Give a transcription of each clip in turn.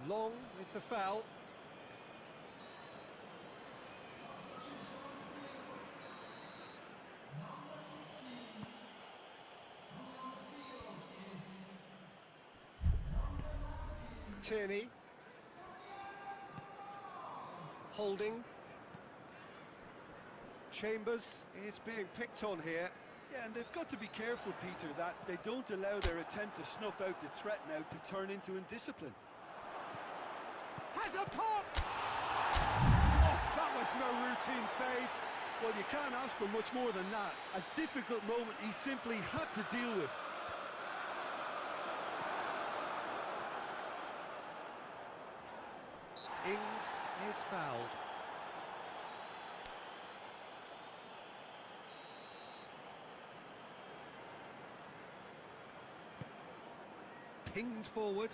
Long with the foul. Tierney. Holding. Chambers is being picked on here. Yeah, and they've got to be careful, Peter, that they don't allow their attempt to snuff out the threat now to turn into indiscipline. Has a pop! Oh, that was no routine save. Well, you can't ask for much more than that. A difficult moment he simply had to deal with. Ings is fouled. Pinged forward.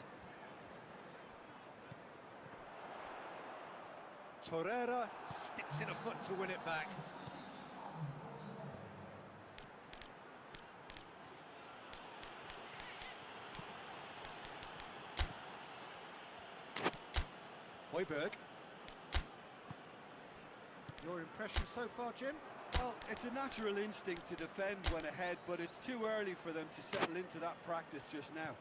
Torreira sticks in a foot to win it back. Højbjerg. Your impression so far, Jim? Well, it's a natural instinct to defend when ahead, but it's too early for them to settle into that practice just now.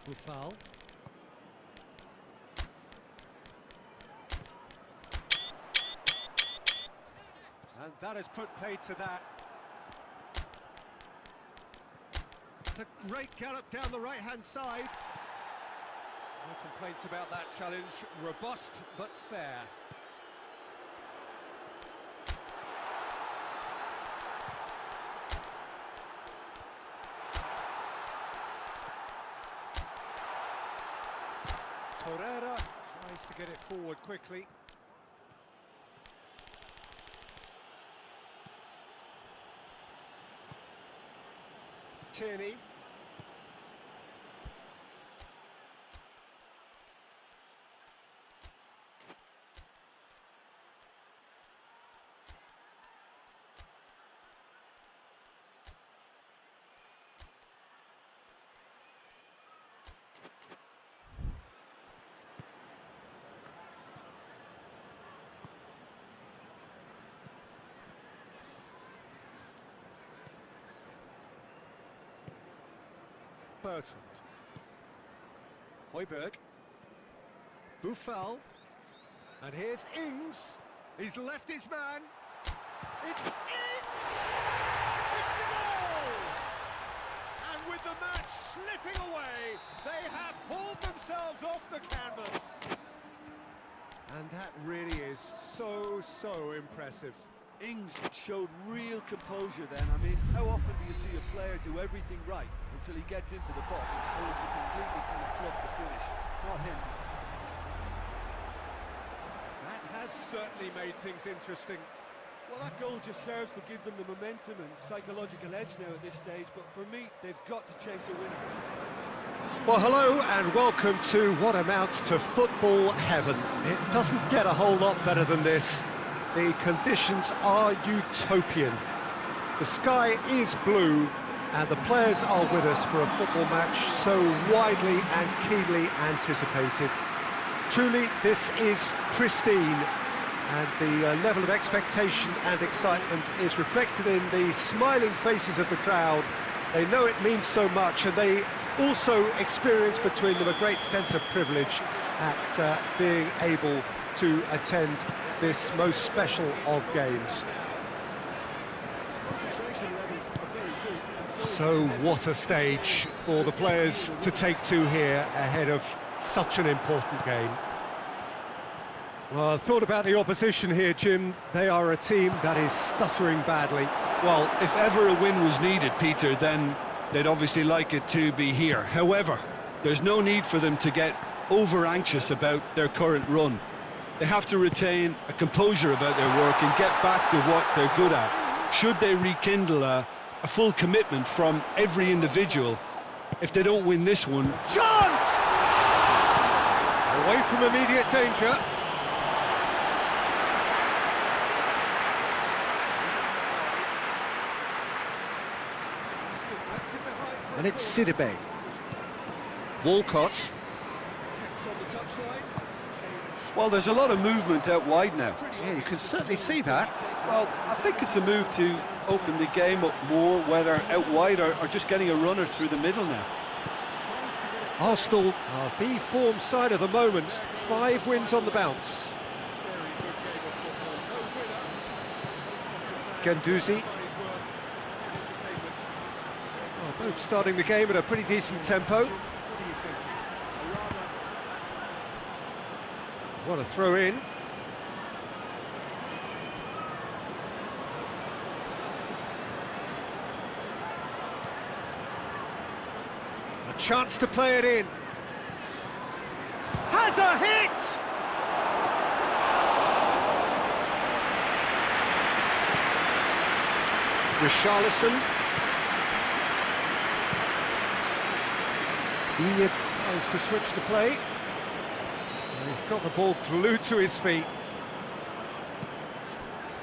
Buffal. And that has put paid to that. The great gallop down the right-hand side. No complaints about that challenge. Robust, but fair. Torreira tries to get it forward quickly. Tierney. Bertrand. Højbjerg. Buffal. And here's Ings. He's left his man. It's Ings! It's a goal! And with the match slipping away, they have pulled themselves off the canvas. And that really is so impressive. Ings showed real composure then. I mean, how often do you see a player do everything right until he gets into the box, only to completely kind of fluff the finish? Not him. That has certainly made things interesting. Well, that goal just serves to give them the momentum and psychological edge now at this stage, but for me, they've got to chase a winner. Well, hello and welcome to what amounts to football heaven. It doesn't get a whole lot better than this. The conditions are utopian. The sky is blue and the players are with us for a football match so widely and keenly anticipated. Truly, this is pristine, and the level of expectation and excitement is reflected in the smiling faces of the crowd. They know it means so much, and they also experience between them a great sense of privilege at being able to attend this most special of games. Concentration levels are very good, and So what a stage for the players to take to here ahead of such an important game. Well, I thought about the opposition here, Jim. They are a team that is stuttering badly. Well, if ever a win was needed, Peter, then they'd obviously like it to be here. However, there's no need for them to get over-anxious about their current run. They have to retain a composure about their work and get back to what they're good at. Should they rekindle a full commitment from every individual, if they don't win this one... Chance! Away from immediate danger. And it's Sidibe. Walcott. Checks on the touchline. Change. Well, there's a lot of movement out wide now. Yeah, you can certainly see that. Well, I think it's a move to open the game up more, whether out wide or just getting a runner through the middle now. Arsenal are the form side of the moment. 5 wins on the bounce. Guendouzi. Oh, both starting the game at a pretty decent tempo. What a throw in. A chance to play it in. Has a hit! Richarlison. He tries to switch the play. And he's got the ball glued to his feet.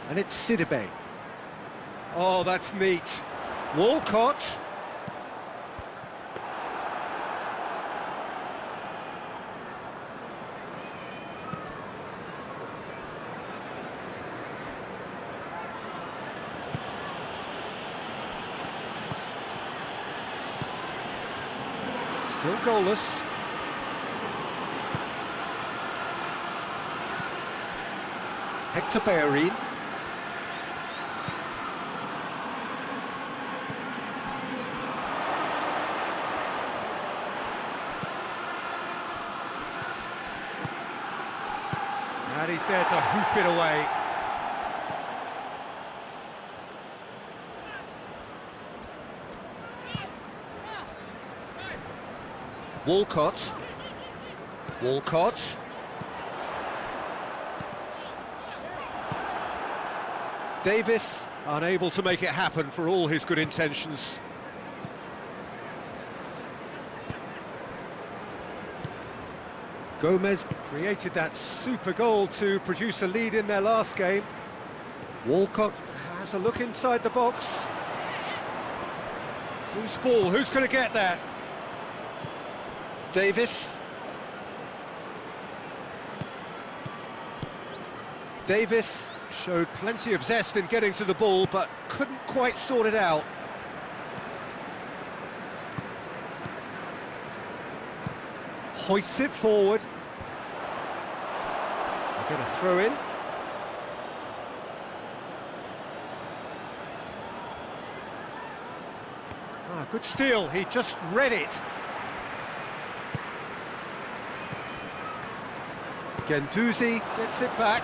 And it's Sidibe. Oh, that's neat. Walcott. Still goalless. Hector Bellerin. And he's there to hoof it away. Walcott. Walcott. Davis unable to make it happen for all his good intentions. Gomez created that super goal to produce a lead in their last game. Walcott has a look inside the box. Whose ball? Who's going to get there? Davis. Davis showed plenty of zest in getting to the ball, but couldn't quite sort it out. Hoists it forward. We'll get a throw in. Ah, good steal, he just read it. Guendouzi gets it back.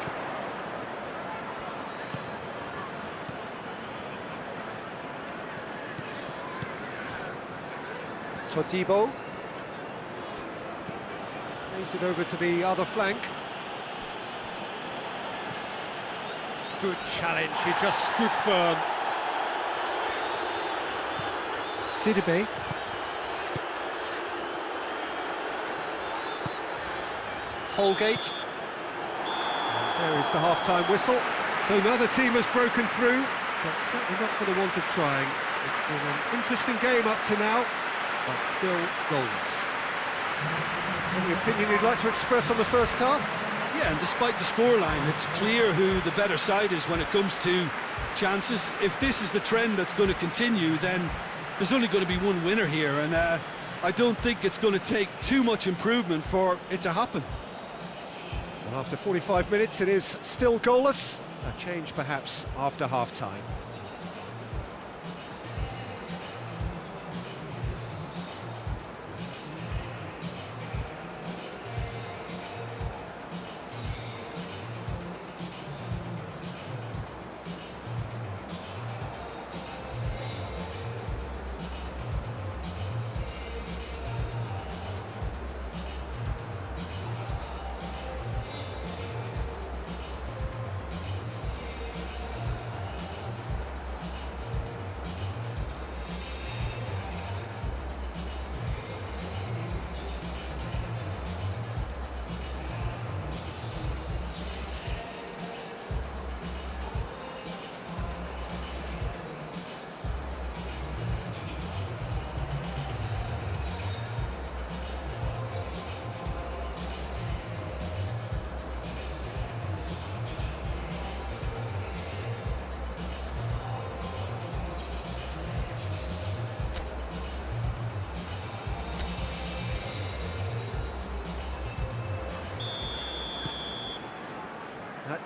Todibo. Plays it over to the other flank. Good challenge, he just stood firm. Sidibe. Holgate. And there is the half-time whistle. So another team has broken through, but certainly not for the want of trying. It's been an interesting game up to now, but still goalless. Any opinion you'd like to express on the first half? Yeah, and despite the scoreline, it's clear who the better side is when it comes to chances. If this is the trend that's going to continue, then there's only going to be one winner here, and I don't think it's going to take too much improvement for it to happen. Well, after 45 minutes, it is still goalless. A change perhaps after half-time.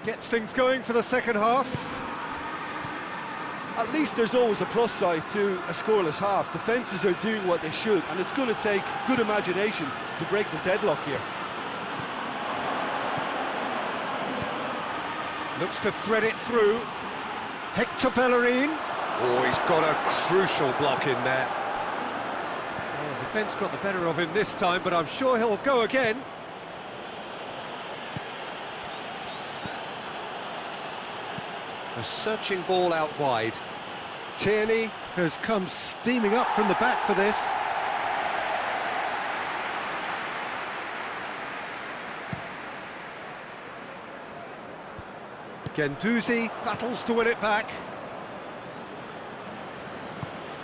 Gets things going for the second half. At least there's always a plus side to a scoreless half. Defences are doing what they should, and it's going to take good imagination to break the deadlock here. Looks to thread it through. Hector Bellerin. Oh, he's got a crucial block in there. Oh, defence got the better of him this time, but I'm sure he'll go again. A searching ball out wide. Tierney has come steaming up from the back for this. Guendouzi battles to win it back.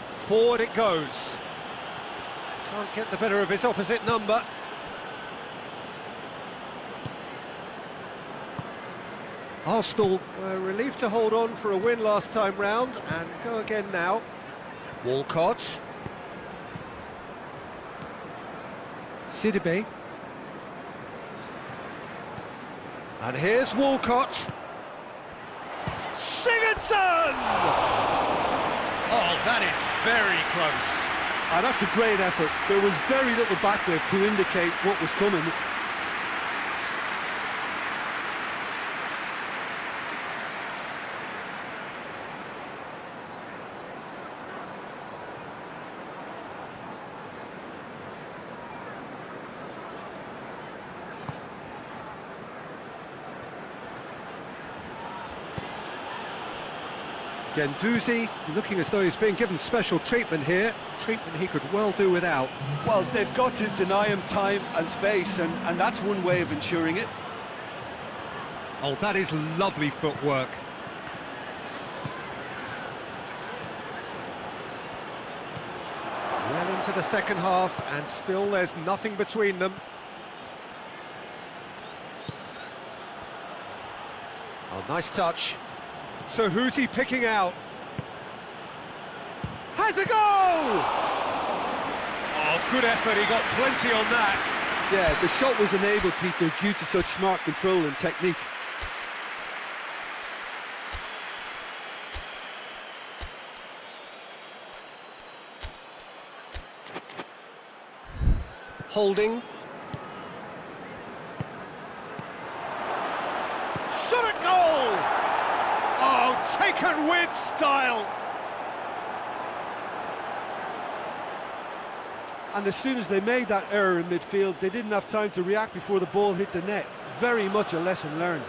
Forward it goes. Can't get the better of his opposite number. Arsenal were relieved to hold on for a win last time round and go again now. Walcott. Sidibe. And here's Walcott. Sigurdsson! Oh, that is very close. That's a great effort. There was very little backlift to indicate what was coming. Guendouzi looking as though he's being given special treatment here, treatment he could well do without. Well, they've got to deny him time and space, and that's one way of ensuring it. Oh, that is lovely footwork. Well into the second half, and still there's nothing between them. Oh, nice touch. So who's he picking out? Has a goal! Oh, good effort, he got plenty on that. Yeah, the shot was enabled, Peter, due to such smart control and technique. Holding. Shot at goal! Oh, taken with style! And as soon as they made that error in midfield, they didn't have time to react before the ball hit the net. Very much a lesson learned.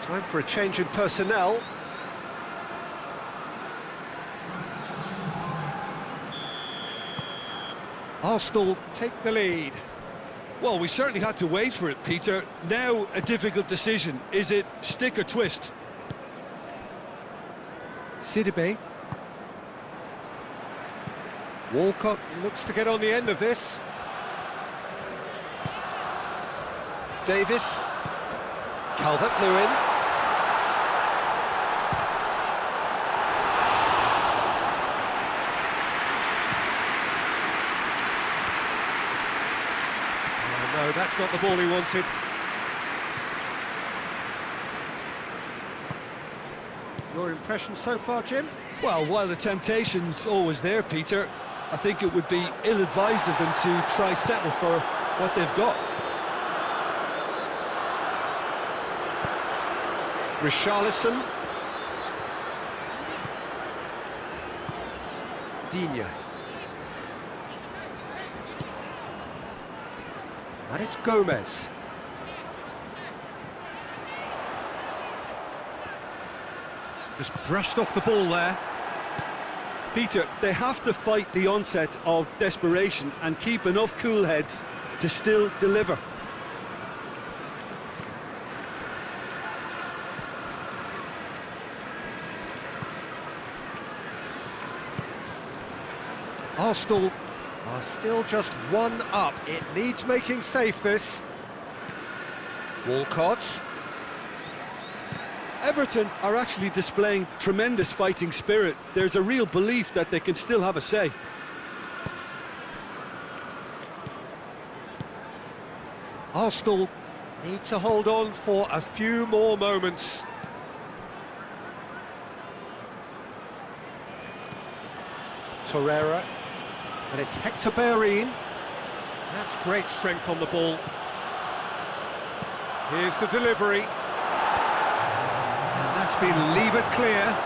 Time for a change in personnel. Arsenal take the lead. Well, we certainly had to wait for it, Peter. Now a difficult decision. Is it stick or twist? Sidibe. Walcott looks to get on the end of this. Davis. Calvert-Lewin. No, that's not the ball he wanted. Your impression so far, Jim? Well, while the temptation's always there, Peter, I think it would be ill-advised of them to try settle for what they've got. Richarlison. Digne. And it's Gomez. Just brushed off the ball there. Peter, they have to fight the onset of desperation and keep enough cool heads to still deliver. Arsenal are still just one up. It needs making safe, this. Walcott. Everton are actually displaying tremendous fighting spirit. There's a real belief that they can still have a say. Arsenal need to hold on for a few more moments. Torreira. And it's Hector Bellerin. That's great strength on the ball. Here's the delivery. And that's been levered clear.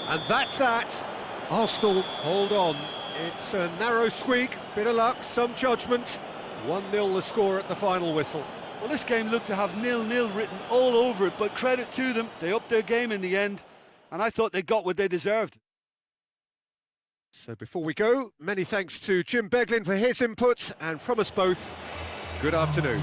And that's that. Arsenal, hold on. It's a narrow squeak, bit of luck, some judgment. 1-0 the score at the final whistle. Well, this game looked to have 0-0 written all over it, but credit to them, they upped their game in the end, and I thought they got what they deserved. So before we go, many thanks to Jim Beglin for his input, and from us both, good afternoon.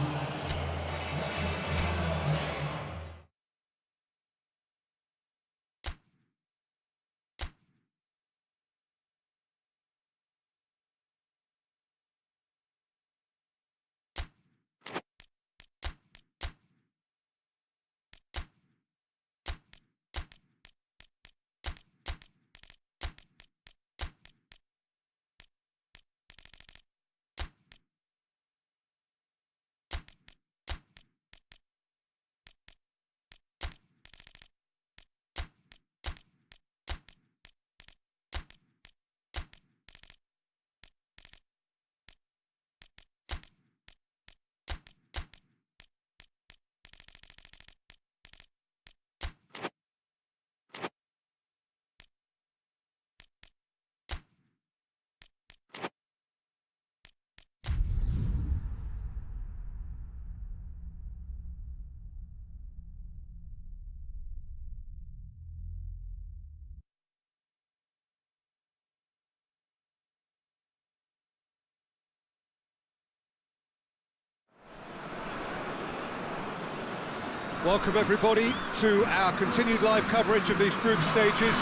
Welcome everybody to our continued live coverage of these group stages.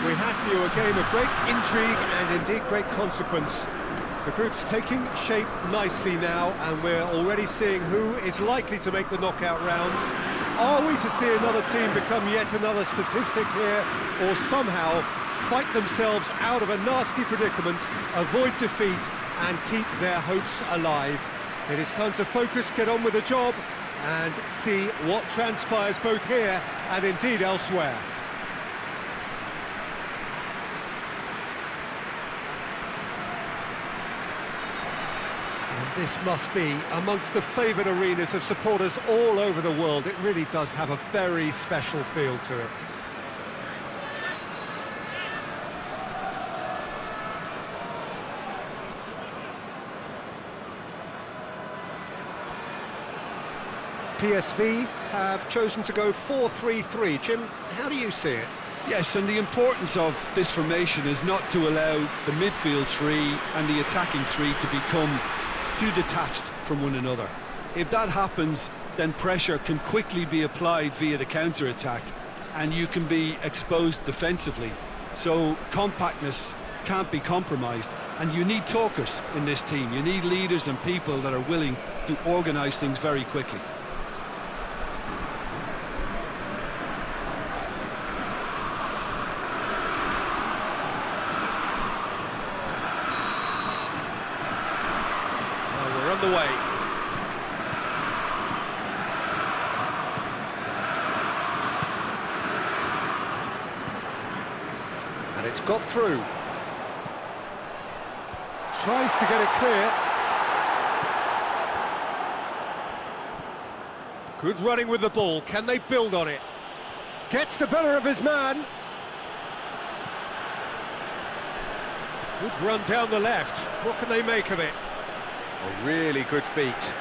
We have for you a game of great intrigue and indeed great consequence. The group's taking shape nicely now, and we're already seeing who is likely to make the knockout rounds. Are we to see another team become yet another statistic here, or somehow fight themselves out of a nasty predicament, avoid defeat and keep their hopes alive? It is time to focus, get on with the job, and see what transpires both here and indeed elsewhere. And this must be amongst the favoured arenas of supporters all over the world. It really does have a very special feel to it. PSV have chosen to go 4-3-3. Jim, how do you see it? Yes, and the importance of this formation is not to allow the midfield three and the attacking three to become too detached from one another. If that happens, then pressure can quickly be applied via the counter-attack, and you can be exposed defensively. So compactness can't be compromised, and you need talkers in this team. You need leaders and people that are willing to organise things very quickly. The way. And it's got through. Tries to get it clear. Good running with the ball. Can they build on it? Gets the better of his man. Good run down the left. What can they make of it? A really good feat.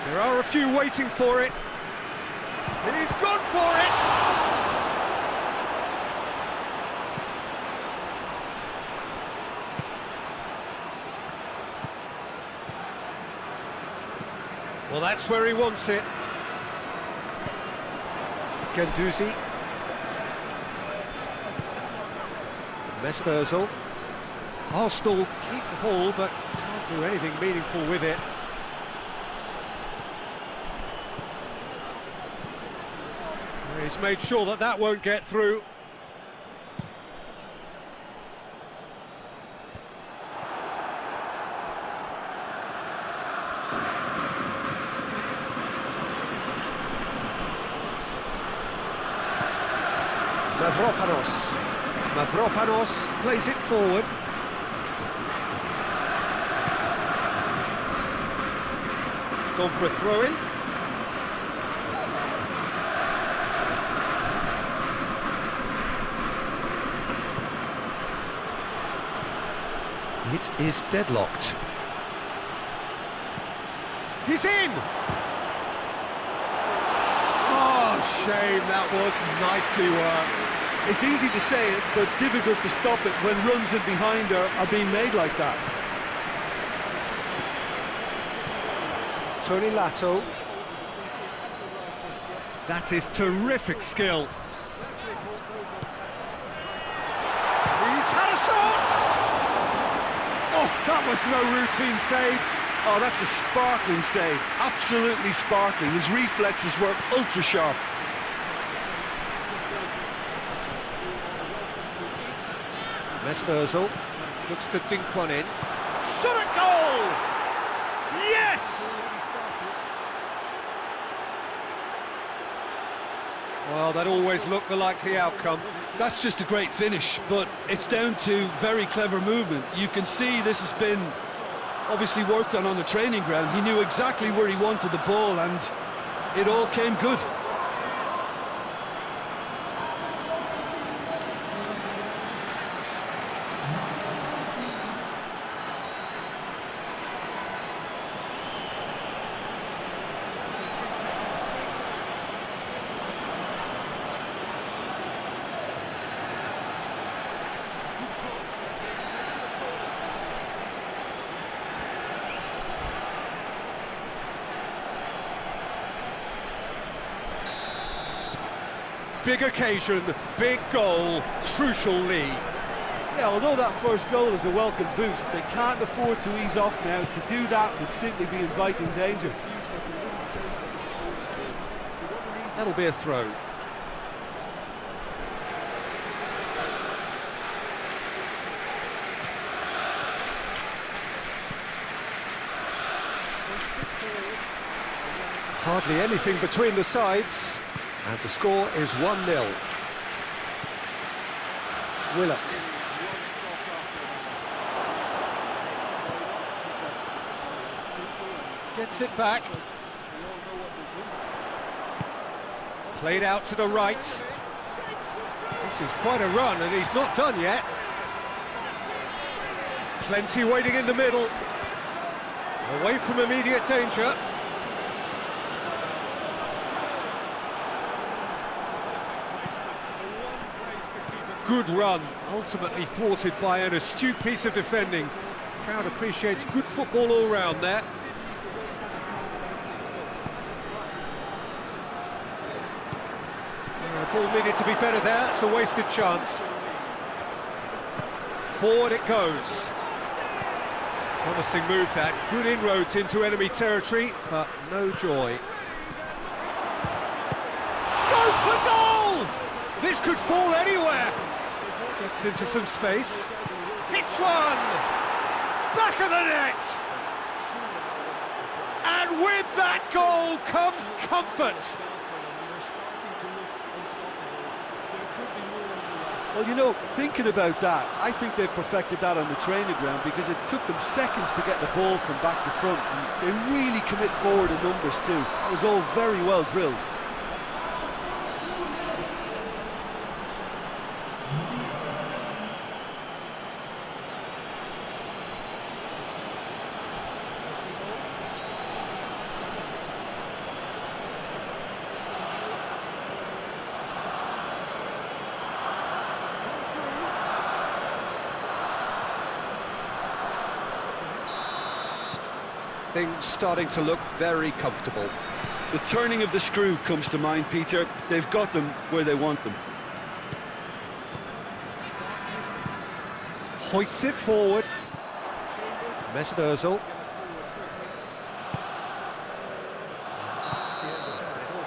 There are a few waiting for it. He's gone for it! Well, that's where he wants it. Guendouzi. Mesut Ozil. Arsenal keep the ball, but can't do anything meaningful with it. He's made sure that that won't get through. Mavropanos plays it forward. He's gone for a throw-in. It is deadlocked. He's in! Oh, shame, that was nicely worked. It's easy to say it, but difficult to stop it when runs in behind are being made like that. Tony Lato. That is terrific skill. He's had a shot! Oh, that was no routine save. Oh, that's a sparkling save. Absolutely sparkling. His reflexes were ultra sharp. Mesut Ozil looks to dink one in. Shot at goal! Yes! Well, that always looked the likely outcome. That's just a great finish, but it's down to very clever movement. You can see this has been obviously worked on the training ground. He knew exactly where he wanted the ball, and it all came good. Big occasion, big goal, crucial lead. Yeah, although that first goal is a welcome boost, they can't afford to ease off now. To do that would simply be inviting danger. That'll be a throw. Hardly anything between the sides. And the score is 1-0. Willock. Gets it back. Played out to the right. This is quite a run, and he's not done yet. Plenty waiting in the middle. Away from immediate danger. Good run, ultimately thwarted by an astute piece of defending. Crowd appreciates good football all round there. Ball needed to be better there, it's a wasted chance. Forward it goes. Promising move that, good inroads into enemy territory, but no joy. Goes for goal! This could fall anywhere. Gets into some space. Hits one! Back of the net! And with that goal comes comfort. Well, you know, thinking about that, I think they've perfected that on the training ground because it took them seconds to get the ball from back to front, and they really commit forward in numbers too. That was all very well drilled. Things starting to look very comfortable. The turning of the screw comes to mind, Peter. They've got them where they want them. Hoists it forward. Mesut Ozil.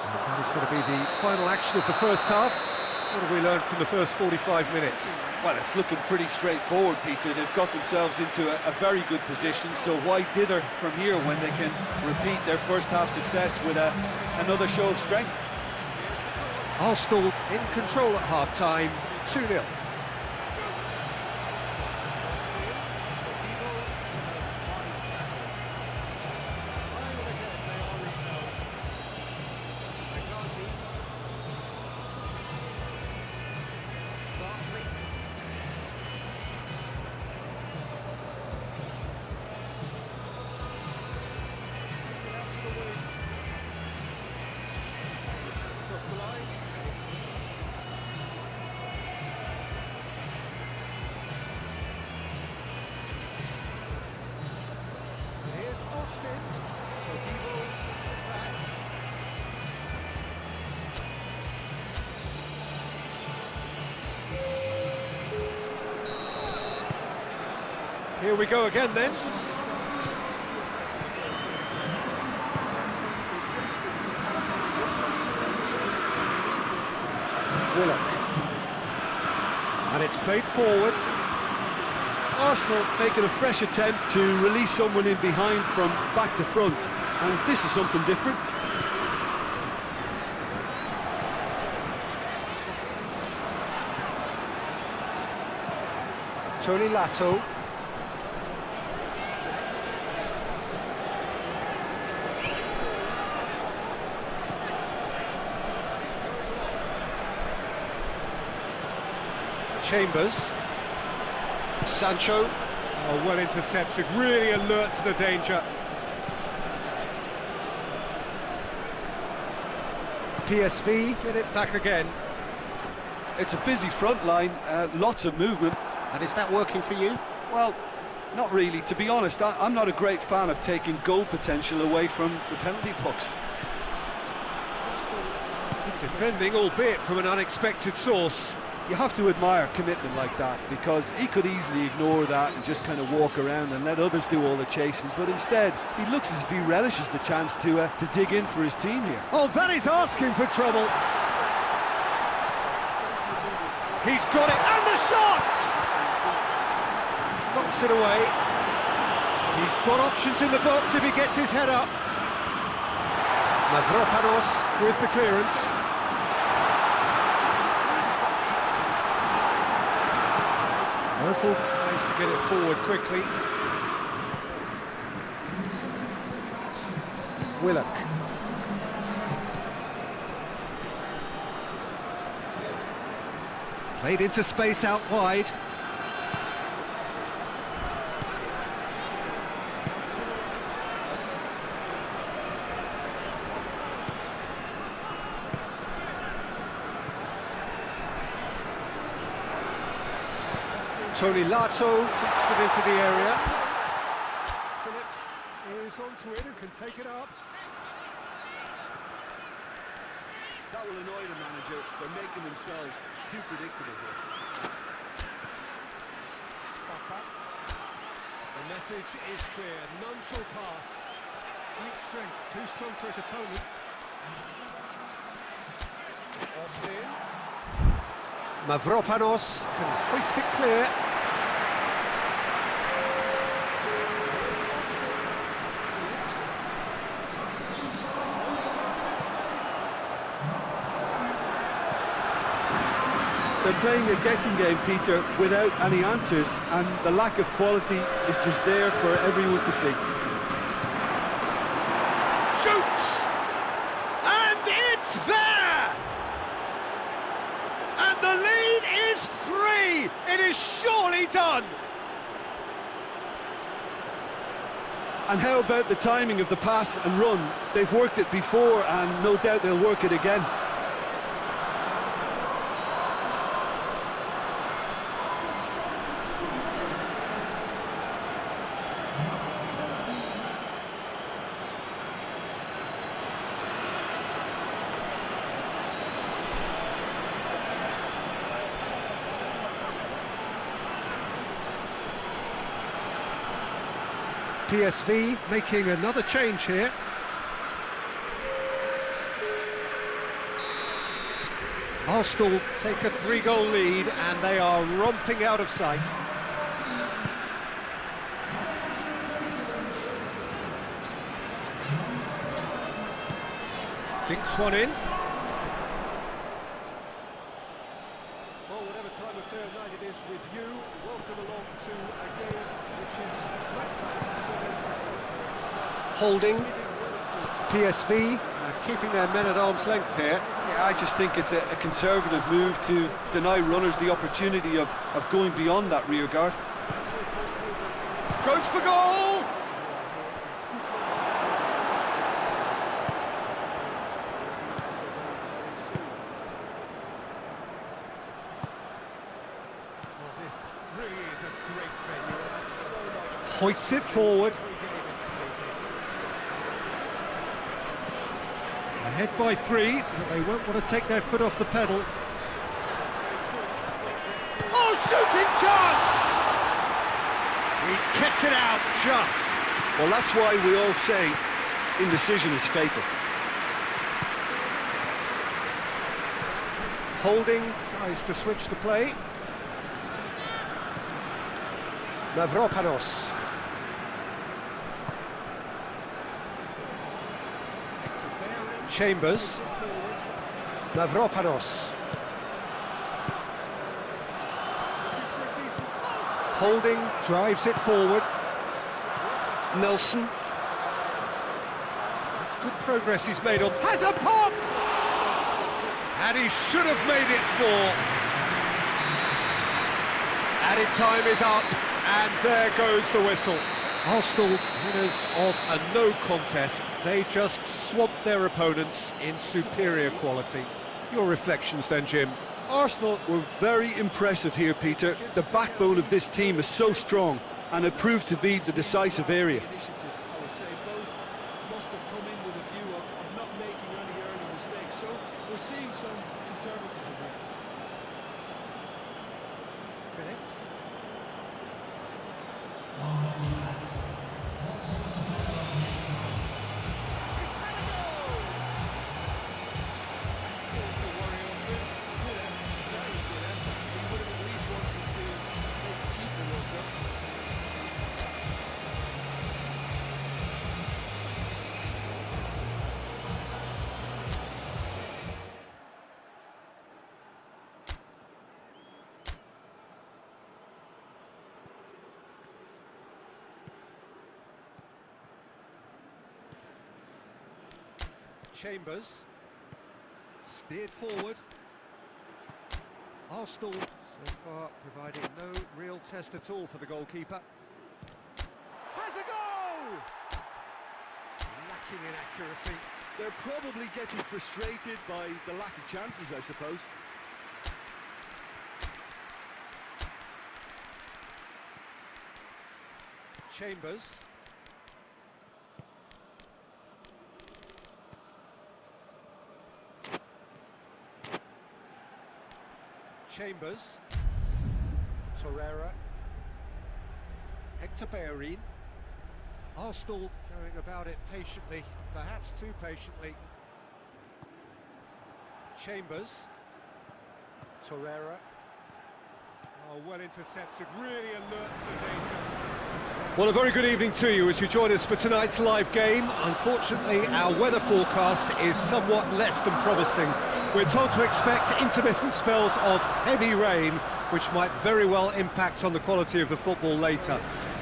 That is going to be the final action of the first half. What have we learned from the first 45 minutes? Well, it's looking pretty straightforward, Peter. They've got themselves into a very good position, so why dither from here when they can repeat their first half success with another show of strength? Arsenal in control at half-time, 2-0. Here we go again then. Willock. And it's played forward. Arsenal making a fresh attempt to release someone in behind from back to front, and this is something different. Tony Lato. Chambers. Sancho. Oh, well intercepted, really alert to the danger. PSV get it back again. It's a busy front line, lots of movement. And is that working for you? Well, not really. To be honest, I'm not a great fan of taking goal potential away from the penalty box. Good defending, albeit from an unexpected source. You have to admire commitment like that, because he could easily ignore that and just kind of walk around and let others do all the chasing, but instead he looks as if he relishes the chance to dig in for his team here. Oh, that is asking for trouble. He's got it, and the shot! Knocks it away. He's got options in the box if he gets his head up. Mavropanos with the clearance. Ozil tries to get it forward quickly. Willock. Played into space out wide. Tony Lato keeps it into the area. Phillips is onto it and can take it up. That will annoy the manager. They're making themselves too predictable here. Saka. The message is clear. None shall pass. Great strength, too strong for his opponent. Austin. Mavropanos can hoist it clear. They're playing a guessing game, Peter, without any answers, and the lack of quality is just there for everyone to see. Shoots! And it's there! And the lead is 3! It is surely done! And how about the timing of the pass and run? They've worked it before, and no doubt they'll work it again. PSV making another change here. Arsenal take a 3-goal lead and they are romping out of sight. Dinks one in. Well, whatever time of day or night it is with you, welcome along to a game which is holding. PSV keeping their men at arm's length here. Yeah, I just think it's a conservative move to deny runners the opportunity of going beyond that rear guard. Goes for goal! Hoists it forward. Ahead by 3, they won't want to take their foot off the pedal. Oh, shooting chance! He's kept it out just. Well, that's why we all say indecision is fatal. Holding tries to switch the play. Mavropanos. Chambers. Mavropanos. Holding drives it forward. Nelson. That's good progress he's made on. Has a pop! And he should have made it 4. Added time is up, and there goes the whistle. Arsenal, winners of a no contest, they just swamped their opponents in superior quality. Your reflections then, Jim? Arsenal were very impressive here, Peter. The backbone of this team is so strong, and it proved to be the decisive area. I would say both must have come in with a view of not making any early mistakes, so we're seeing some conservatism here. Critics? Chambers steered forward. Arsenal so far providing no real test at all for the goalkeeper. Has a goal! Lacking in accuracy. They're probably getting frustrated by the lack of chances, I suppose. Chambers. Chambers, Torreira, Hector Bellerin. Arsenal going about it patiently, perhaps too patiently. Chambers, Torreira. Oh, well intercepted, really alert to the danger. Well, a very good evening to you as you join us for tonight's live game. Unfortunately, our weather forecast is somewhat less than promising. We're told to expect intermittent spells of heavy rain, which might very well impact on the quality of the football later.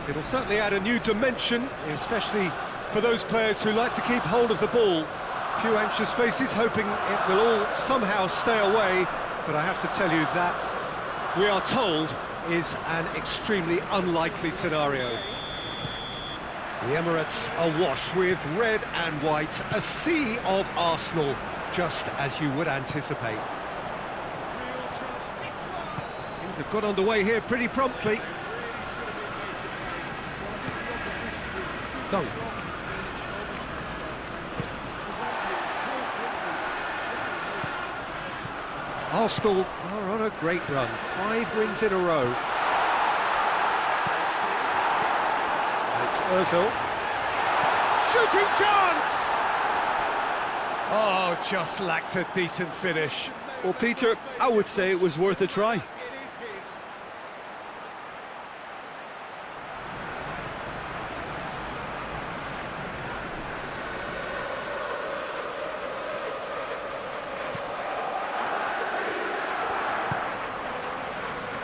It'll certainly add a new dimension, especially for those players who like to keep hold of the ball. A few anxious faces hoping it will all somehow stay away, but I have to tell you that we are told is an extremely unlikely scenario. The Emirates awash with red and white, a sea of Arsenal, just as you would anticipate. Things have got underway here pretty promptly. Dunk. Arsenal are on a great run, 5 wins in a row. And it's Ozil. Shooting chance! Oh, just lacked a decent finish. Well, Peter, I would say it was worth a try. It is his.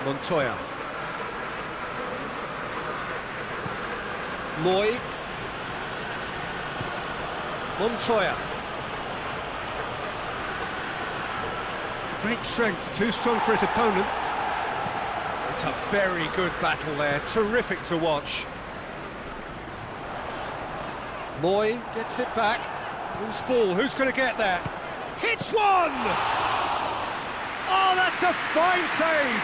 Montoya. Moy. Montoya. Great strength, too strong for his opponent. It's a very good battle there, terrific to watch. Moy gets it back. Loose ball, who's going to get there? Hits one! Oh, that's a fine save!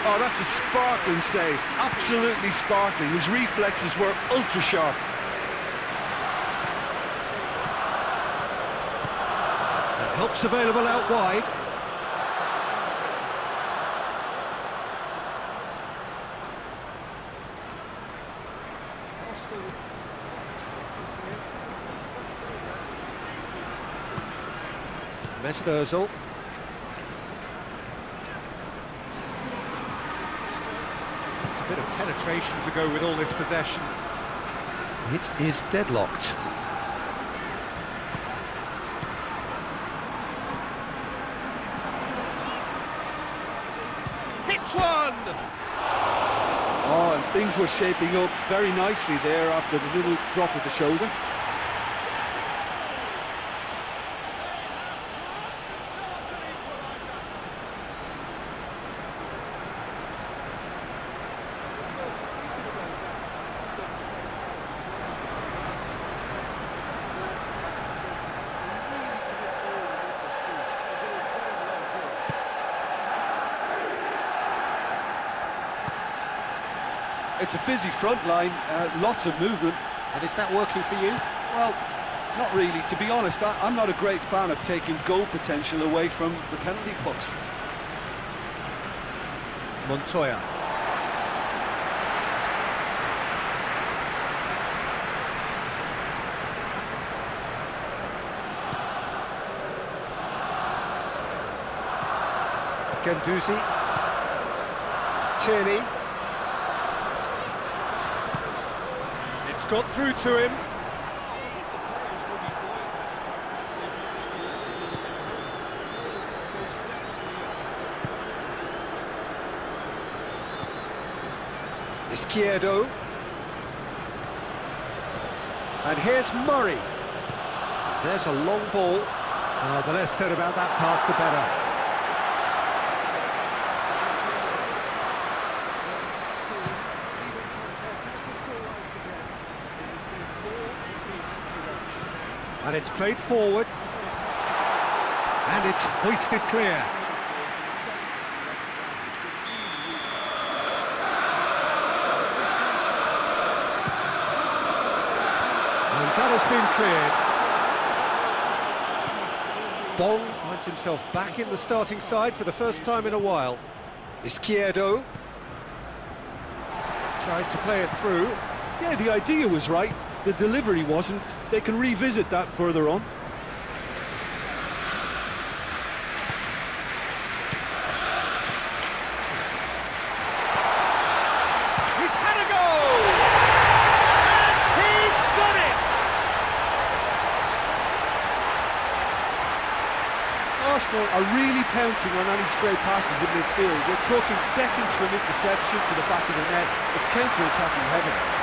Oh, that's a sparkling save. Absolutely sparkling. His reflexes were ultra sharp. And help's available out wide. Mesut Ozil. It's a bit of penetration to go with all this possession. It is deadlocked. Hits one! Oh, and things were shaping up very nicely there after the little drop of the shoulder. It's a busy front line, lots of movement. And is that working for you? Well, not really. To be honest, I'm not a great fan of taking goal potential away from the penalty box. Montoya. Guendouzi. Tierney. It's got through to him. Izquierdo. And here's Murray. There's a long ball. Oh, the less said about that pass, the better. And it's played forward. And it's hoisted clear. And that has been cleared. Bong finds himself back in the starting side for the first time in a while. Izquierdo tried to play it through. Yeah, the idea was right. The delivery wasn't. They can revisit that further on. He's had a go! And he's done it! Arsenal are really pouncing on any stray passes in midfield. We're talking seconds from interception to the back of the net. It's counter-attacking heaven.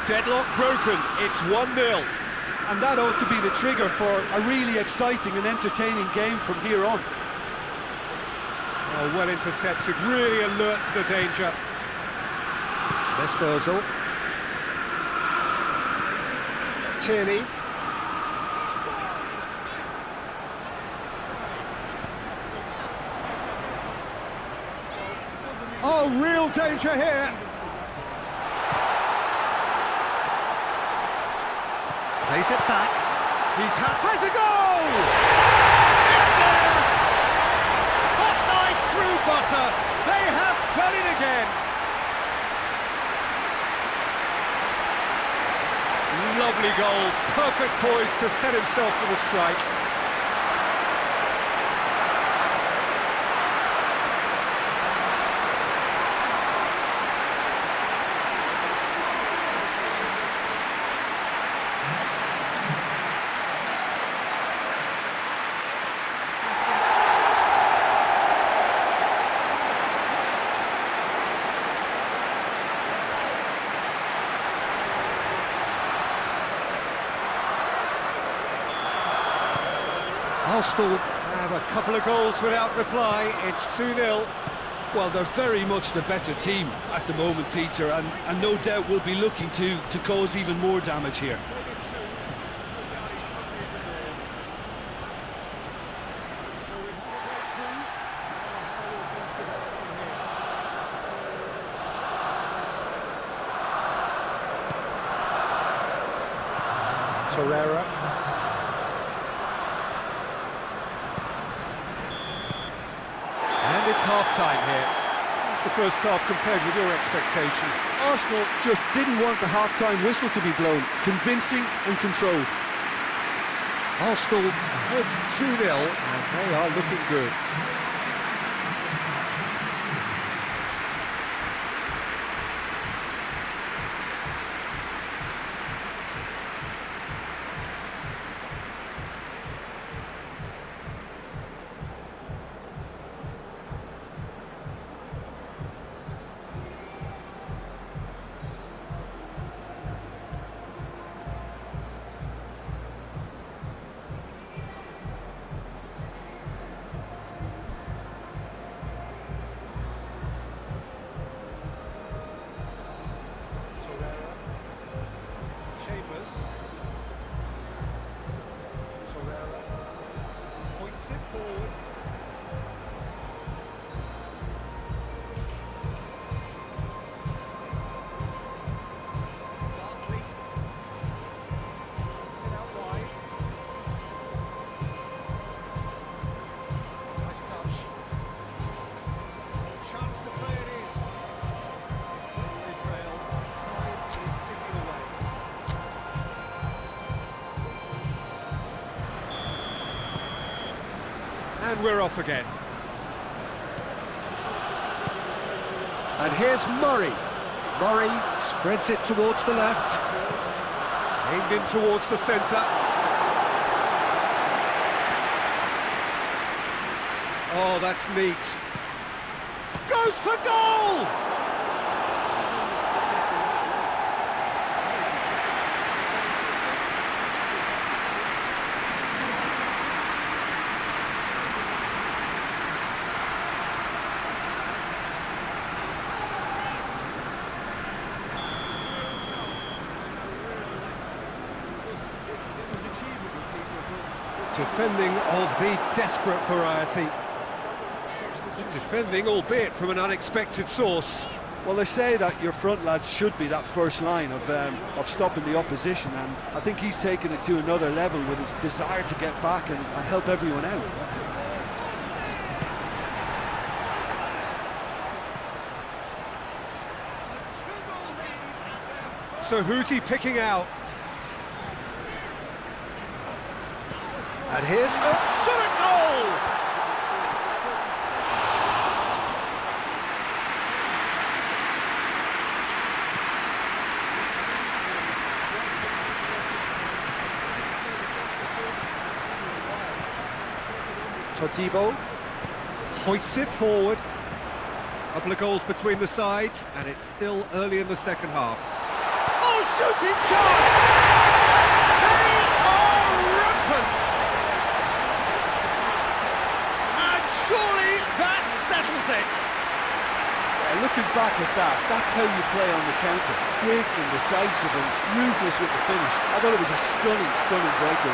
Deadlock broken, it's 1-0. And that ought to be the trigger for a really exciting and entertaining game from here on. Oh, well intercepted, really alert to the danger. Mesut Ozil. Tierney. Oh, real danger here. Plays it back. Has a goal! It's there! Hot knife through butter. They have done it again. Lovely goal. Perfect poise to set himself for the strike. Arsenal have a couple of goals without reply. It's 2-0. Well, they're very much the better team at the moment, Peter, and no doubt will be looking to cause even more damage here. Torreira. And it's half-time here. It's the first half compared with your expectation. Arsenal just didn't want the half-time whistle to be blown. Convincing and controlled. Arsenal ahead 2-0, and they are looking good. And we're off again. And here's Murray. Murray spreads it towards the left. Aimed in towards the centre. Oh, that's neat. Goes for goal! Defending of the desperate variety. Defending, albeit from an unexpected source. Well, they say that your front lads should be that first line of stopping the opposition, and I think he's taken it to another level with his desire to get back and help everyone out. So who's he picking out? And here's a shot at goal! Todibo hoists it forward. A couple of goals between the sides, and it's still early in the second half. Oh, shooting chance! They are rampant! And surely that settles it. Looking back at that, that's how you play on the counter. Quick and decisive and ruthless with the finish. I thought it was a stunning, stunning breakaway.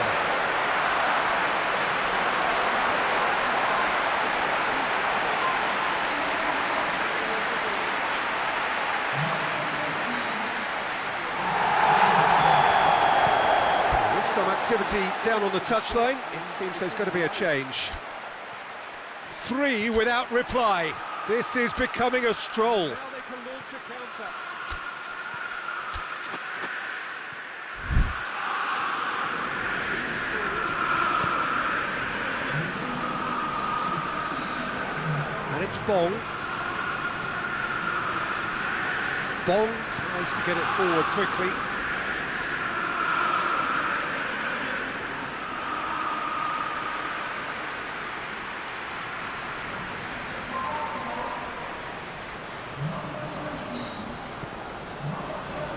There's some activity down on the touchline. It seems there's going to be a change. 3 without reply. This is becoming a stroll. Now they can launch a counter. And it's Bong. Bong tries to get it forward quickly.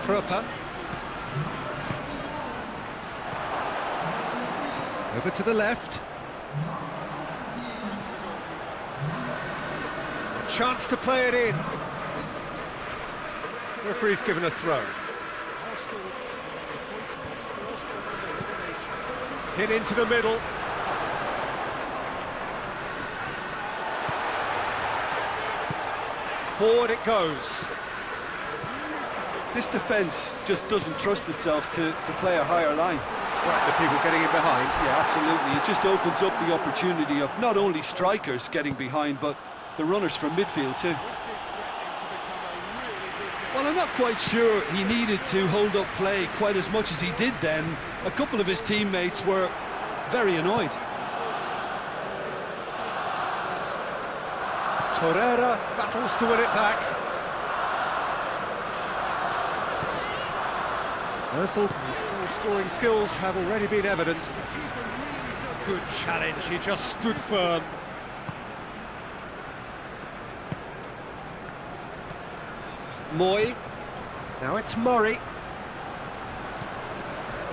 Proper. Over to the left. A chance to play it in. Referee's given a throw. Hit into the middle. Forward it goes. This defence just doesn't trust itself to play a higher line. Frighten the people getting in behind. Yeah, absolutely. It just opens up the opportunity of not only strikers getting behind, but the runners from midfield too. Well, I'm not quite sure he needed to hold up play quite as much as he did then. A couple of his teammates were very annoyed. Torreira battles to win it back. Özil, his goal-scoring skills have already been evident. Good challenge, he just stood firm. Moy, now it's Murray.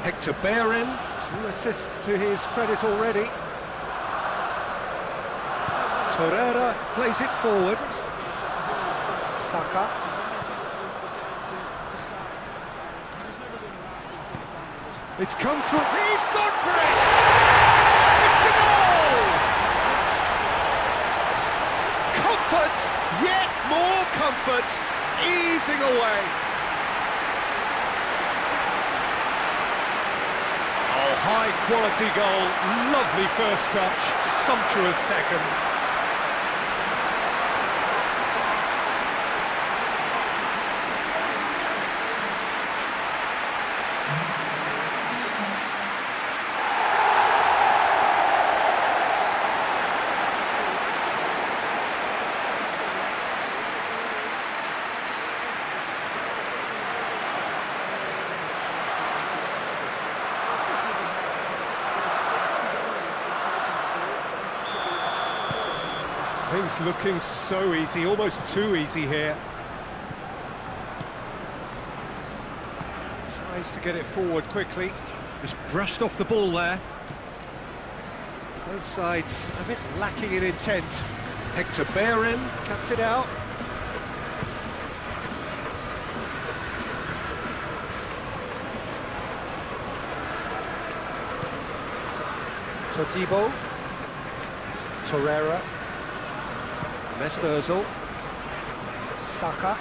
Hector Bellerin, 2 assists to his credit already. Torreira plays it forward. Saka. It's come through. He's gone for it! It's a goal! Comfort, yet more comfort, easing away. Oh, high quality goal, lovely first touch, sumptuous second. Things looking so easy, almost too easy here. Tries to get it forward quickly. Just brushed off the ball there. Both sides a bit lacking in intent. Hector Bellerin cuts it out. Todibo. Torreira. Mesut Özil. Saka.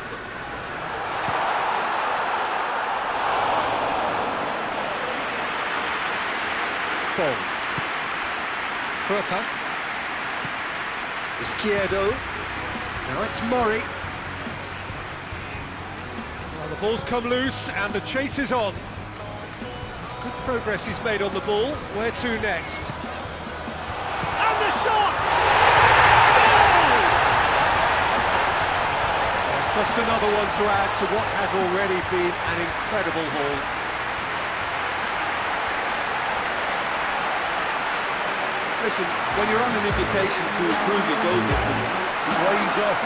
Ball. Proper. Izquierdo. Now it's Murray. Well, the ball's come loose and the chase is on. It's good progress he's made on the ball. Where to next? And the shot! Just another one to add to what has already been an incredible haul. Listen, when you're on an invitation to improve your goal difference, why ease off?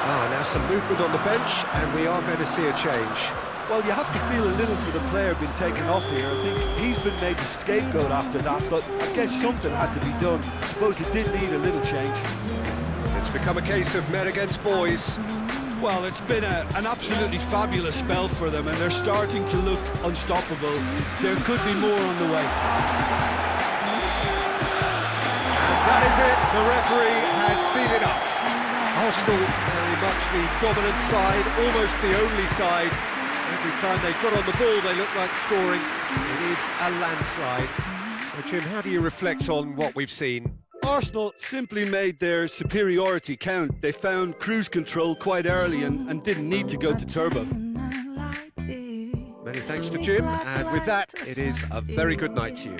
Now some movement on the bench, and we are going to see a change. Well, you have to feel a little for the player being taken off here. I think he's been made the scapegoat after that, but I guess something had to be done. I suppose it did need a little change. It's become a case of men against boys. Well, it's been an absolutely fabulous spell for them, and they're starting to look unstoppable. There could be more on the way. And that is it. The referee has seen enough. Arsenal very much the dominant side, almost the only side. Every time they got on the ball, they look like scoring. It is a landslide. So, Jim, how do you reflect on what we've seen? Arsenal simply made their superiority count. They found cruise control quite early and didn't need to go to turbo. Many thanks to Jim, and with that, it is a very good night to you.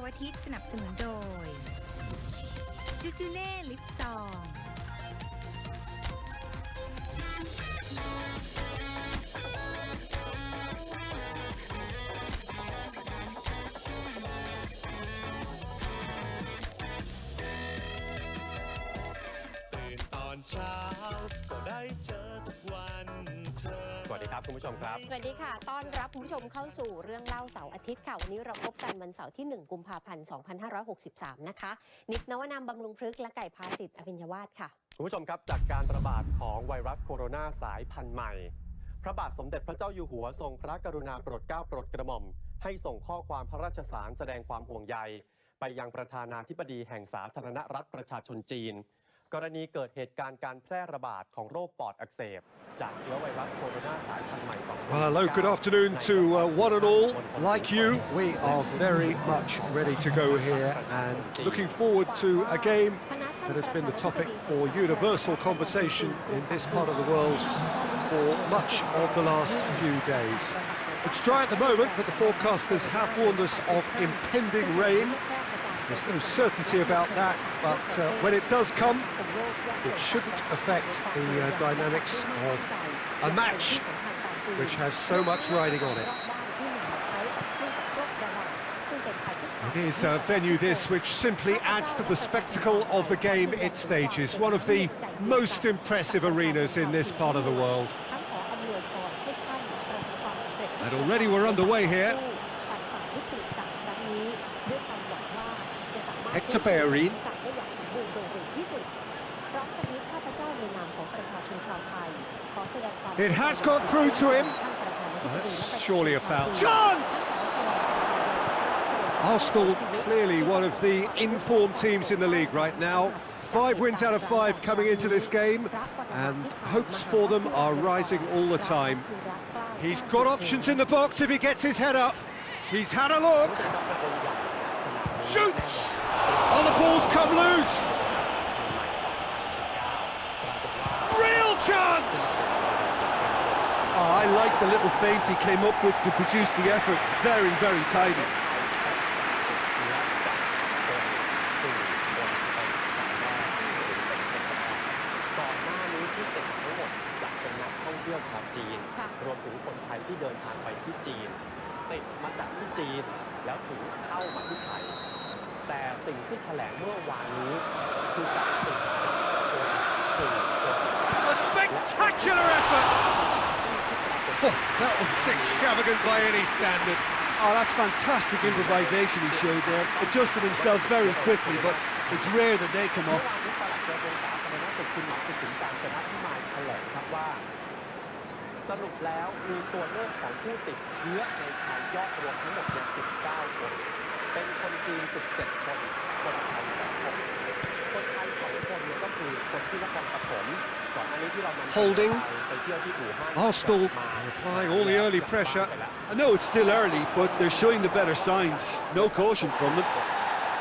อาทิตย์สนับสนุนโดยจูจูเล่ลิปซองเช้าก็ได้เจอทุกวันเธอสวัสดีครับคุณผู้ชมครับสวัสดีค่ะต้อนรับคุณผู้ชมเข้าสู่เรื่องเล่าเสาร์อาทิตย์ค่ะวันนี้เราพบกันวันเสาร์ที่1กุมภาพันธ์2563นะคะนิดนวนามบำรุงพฤกษ์และไก่พาสิทธิ์อภิญญวาสค่ะคุณผู้ชมครับจากการระบาดของไวรัสโคโรนาสายพันธุ์ใหม่พระบาทสมเด็จพระเจ้าอยู่หัวทรงพระกรุณาโปรดเกล้าโปรดกระหม่อมให้ส่งข้อความพระราชสารแสดงความห่วงใยไปยังประธานาธิบดีแห่งสาธารณรัฐประชาชนจีนกรณีเกิดเหตุการณ์การแพร่ระบาดของโรคปอดอักเสบจากเชื้อไวรัสโคโรนาสายพันธุ์ใหม่ Well, hello, good afternoon to one and all. Like you, we are very much ready to go here and looking forward to a game that has been the topic for universal conversation in this part of the world for much of the last few days. It's dry at the moment, but the forecasters have warned us of impending rain. There's no certainty about that, but when it does come, it shouldn't affect the dynamics of a match which has so much riding on it. It is a venue this which simply adds to the spectacle of the game it stages, one of the most impressive arenas in this part of the world. And already we're underway here. Hector Bellerin. It has got through to him. Well, that's surely a foul. Chance! Arsenal, clearly one of the informed teams in the league right now. 5 wins out of 5 coming into this game, and hopes for them are rising all the time. He's got options in the box if he gets his head up. He's had a look. Shoots! Oh, the ball's come loose. chance! Oh, I like the little feint he came up with to produce the effort. Very, very tidy. ก่อนหน้านี้ที่ติดทั้งหมดจะเป็นนักท่องเที่ยวชาวจีน ค่ะ รวมถึงคนไทยที่เดินทางไปที่จีน ติดมาจากที่จีน แล้วถึงเข้ามาที่ไทย แต่สิ่งที่แถลงเมื่อวานนี้คือการติดจากคน4 คน A spectacular effort! Oh, that was extravagant by any standard. Oh, that's fantastic improvisation he showed there. Adjusted himself very quickly, but it's rare that they come เมื่อ off. วานนี้ปลัดกระทรวงสาธารณสุขคุณหมอสุขุมการจนะพิมายแถลงครับว่า สรุปแล้วมีตัวเลขของผู้ติดเชื้อในไทยยอดรวมทั้งหมด19 คน เป็นคนจีน17 คน คนไทย2 คน คนไทย2 คนเนี่ยก็คือคนที่นครปฐมก่อนหน้านี้ที่เรานำ Holding. ไปเที่ยวที่อู่ฮั่น Arsenal กลับมา applying all the early pressure. I know it's still early, but they're showing the better signs. No caution from them.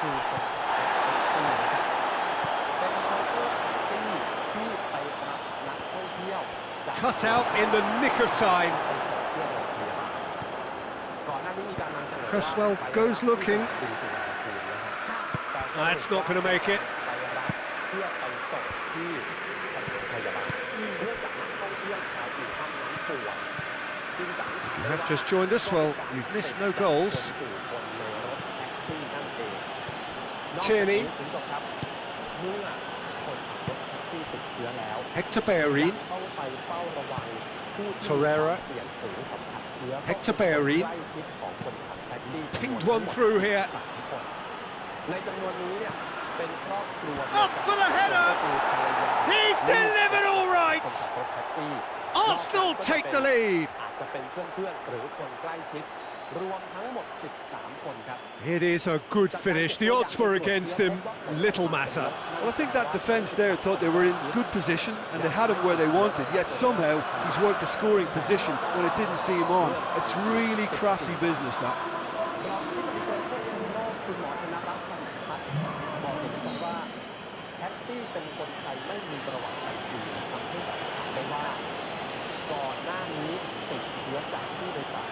คือคนที่นะครับเป็นโชเฟอร์แท็กซี่ที่ไปรับนักท่องเที่ยวจาก Cut out in the nick of time. ไปส่งที่โรงพยาบาลก่อนหน้านี้มีการนำเสนอว่า Cresswell ไป goes รับ looking. ที่สนามบินสุวรรณภูมินะครับแต่สรุป That's not going to make it. ไปรับเพื่อไปส่งที่สถานพยาบาลเนื่องจากนักท่องเที่ยวชาวอู่ฮั่นนั้นป่วยจึงสันนิษฐาน You have just joined us. Well, you've missed no goals. สู่คนในรถแท็กซี่นั่นเอง Tierney คุณผู้ชมครับเมื่อคนขับรถแท็กซี่ติดเชื้อแล้ว Hector Bellerin. ต้องไปเฝ้าระวังผู้ที่ Torreira เสี่ยงสูงสัมผัสเชื้อ Hector Bellerin ใกล้ชิดของคนขับแท็กซี่ Pinged one through here. 3 คนในจำนวนนี้เนี่ยเป็นครอบครัว Up for the header. ก็คือภรรยา He's delivered all คน right. ขับรถแท็กซี่ Arsenal take the lead. อาจจะเป็นเพื่อนๆหรือคนใกล้ชิดรวมทั้งหมด13 คนครับ It is a good finish. The odds were against him. Little matter. Well, I think that defence there thought they were in good position and they had him where they wanted, yet somehow he's worked the scoring position when it didn't see him on. It's really crafty business, that. คุณหมอธนรัตน์พันธ์พัฒน์บอกเห็นบอกว่าแท็กซี่เป็นคนไทยไม่มีประวัติไปจีนทำให้สันนิษฐานได้ว่าก่อนหน้านี้ติดเชื้อจากผู้โดยสาร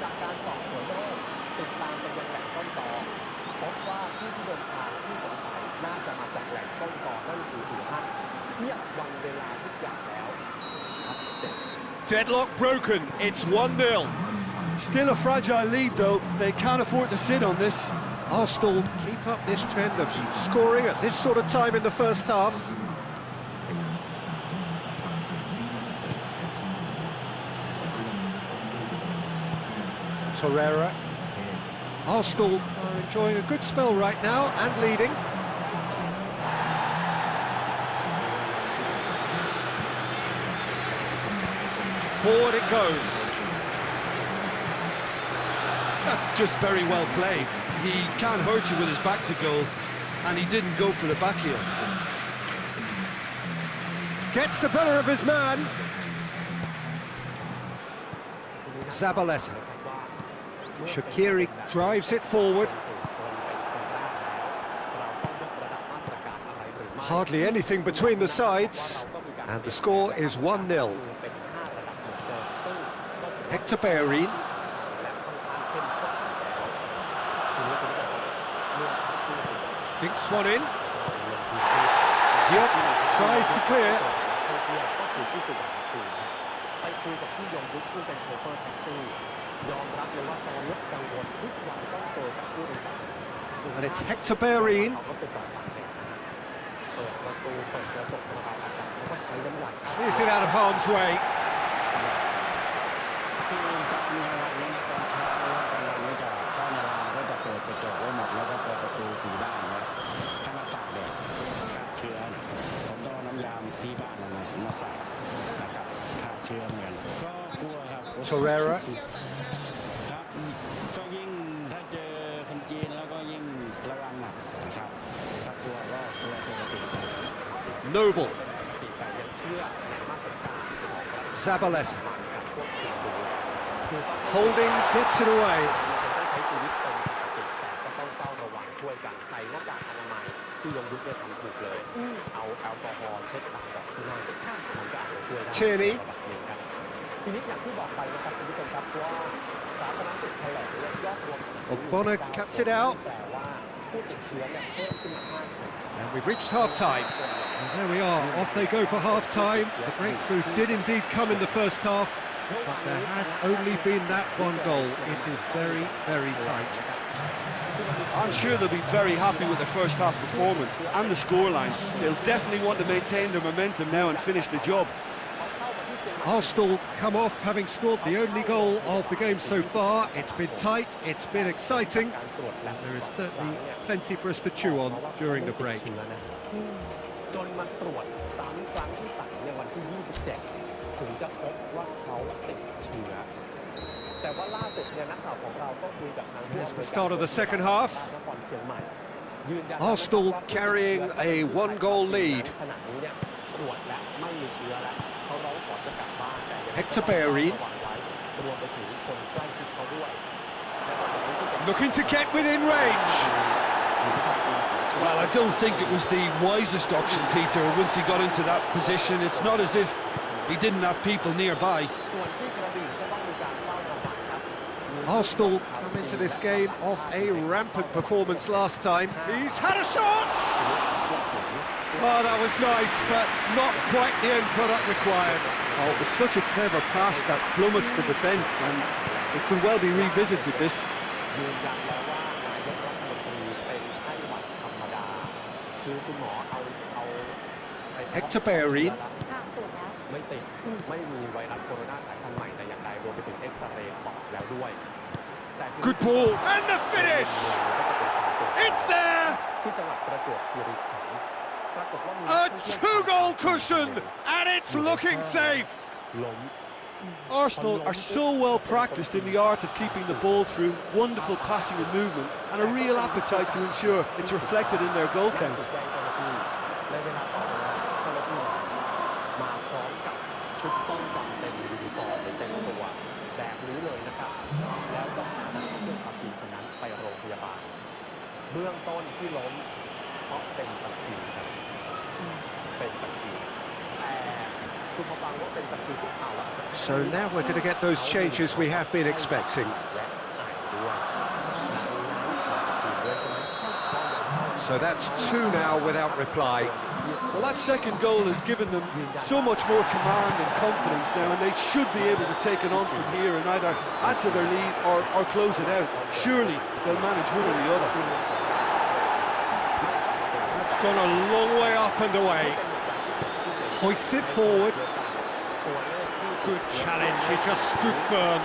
จากการสอบสวนโรคติดตามไปยังแหล่งต้นตอพบว่าผู้ที่เดินทางที่สงสัยน่าจะมาจากแหล่งต้นตอนั่นคืออู่ฮั่นเทียบวันเวลาทุกอย่างแล้วชัดเจน Deadlock broken. It's 1-0. Still a fragile lead, though. They can't afford to sit on this. Arsenal keep up this trend of scoring at this sort of time in the first half. Torreira. Arsenal are enjoying a good spell right now and leading. Forward it goes. That's just very well played. He can't hurt you with his back to goal, and he didn't go for the back heel. Gets the better of his man. Zabaleta. Shaqiri drives it forward. Hardly anything between the sides. And the score is 1-0. Hector Bellerin. Dinks one in. Diop tries to clear. ไปคุยกับพี่ยงยุทธซึ่งเป็นโชเฟอร์แท็กซี่ยอมรับเลยว่าตอนนี้กังวลทุกวันต้องเจอกับผู้โดยสาร And it's Hector Bellerin. เขาก็ไปจอดตากแดดนะฮะเปิดประตูเปิดกระจกระบายอากาศแล้วก็ใช้น้ำหนัก Clears it out of harm's way. ที่จับมือวันนี้ตอนเช้าเนี่ยกำลังจะเข้ามาลาก็จะเปิดกระจกไว้หมดแล้วก็เปิดประตูสีด้านนะให้มันตากแดดฆ่าเชื้อผมต้องเอาน้ำยาที่บ้านนั่นนะมาใส่นะครับฆ่าเชื้อเหมือนกันก็กลัวครับ Torreira. ครับก็ยิ่งถ้าเจอคนจีนแล้วก็ยิ่งระวังหนักนะครับถ้ากลัวก็กลัวปกติครับ Noble. แต่ยังเชื่อในมาตรการของรัฐบาล Zabaleta. การควบคุมดูคือต้อง Holding gets it away. ใช้ชีวิตเป็นปกติแต่ก็ต้องเฝ้าระวังช่วยกันใส่หน้ากากอนามัยคือ พี่ยงยุทธเนี่ยทำถูกเลยเอาแอลกอฮอล์เช็ดปากกับที่หน้ามันก็อาจจะช่วยได้ Tierney ระดับหนึ่งครับทีนี้อย่างที่บอกไปนะครับคุณผู้ชมครับว่าสาธารณสุขแถลงยอดรวม Ogbonna cuts it out. แต่ว่าผู้ติดเชื้อเนี่ยเพิ่มขึ้นมา5 คน And we've reached half-time. And there we are, off they go for half-time. The breakthrough did indeed come in the first half, but there has only been that one goal. It is very, very tight. I'm sure they'll be very happy with their first half performance and the scoreline. They'll definitely want to maintain their momentum now and finish the job. Arsenal come off having scored the only goal of the game so far. It's been tight, it's been exciting, and there is certainly plenty for us to chew on during the break. จนมาตรวจซ้ำครั้งที่3ในวันที่ 27 ถึงจะพบว่าเขาติดเชื้อแต่ว่าล่าสุดเนี่ยนักข่าวของเราก็คุยกับทาง Here's the start of the second half. นครเชียงใหม่ยืนยัน Arsenal carrying a one-goal lead. ขณะนี้เนี่ยตรวจและไม่มีเชื้อแล้วเขาร้องขอจะกลับบ้านแต่ยัง Hector Bellerin ระวังไว้รวมไปถึงคนใกล้ชิดเขาด้วย Looking to get within range. Well, I don't think it was the wisest option, Peter, once he got into that position. It's not as if he didn't have people nearby. Arsenal come into this game off a rampant performance last time. He's had a shot! Oh, that was nice, but not quite the end product required. Oh, it was such a clever pass that flummoxed the defence, and it could well be revisited, this. ยืนยันแล้วว่านายกรัฐมนตรีเป็นไข้หวัดธรรมดาคือคุณหมอเอา Hector Bellerin ค่ะตรวจแล้ว ไม่ติดไม่มีไวรัสโคโรนาสายพันธุ์ใหม่แต่อย่างใดรวมไปถึงเอ็กซเรย์ปอดแล้วด้วยแต่ Good ball, and the finish! It's there! ที่จังหวัดประจวบคีรีขันธ์ปรากฏว่ามี A two-goal cushion, and it's looking safe! ล้ม Arsenal are so well practiced in the art of keeping the ball through, wonderful passing and movement, and a real appetite to ensure it's reflected in their goal count. ในเวลาต่อมาเจ้าหน้าที่มาพร้อมกับชุดป้องกันเต็มยูนิฟอร์มเต็มตัวแบบนี้เลยนะครับแล้วก็พานักท่องเที่ยวชาวจีนคนนั้นไปโรงพยาบาลเบื้องต้นที่ล้มเพราะเป็นตะคริวครับเป็นตะคริวแต่คุณพอฟังว่าเป็นตะคริวที่เอาอะ So now we're going to get those changes we have been expecting. So that's two now without reply. Well, that second goal has given them so much more command and confidence now, and they should be able to take it on from here and either add to their lead or close it out. Surely they'll manage one or the other. That's gone a long way up and away. Hoists it forward. Good challenge, he just stood firm.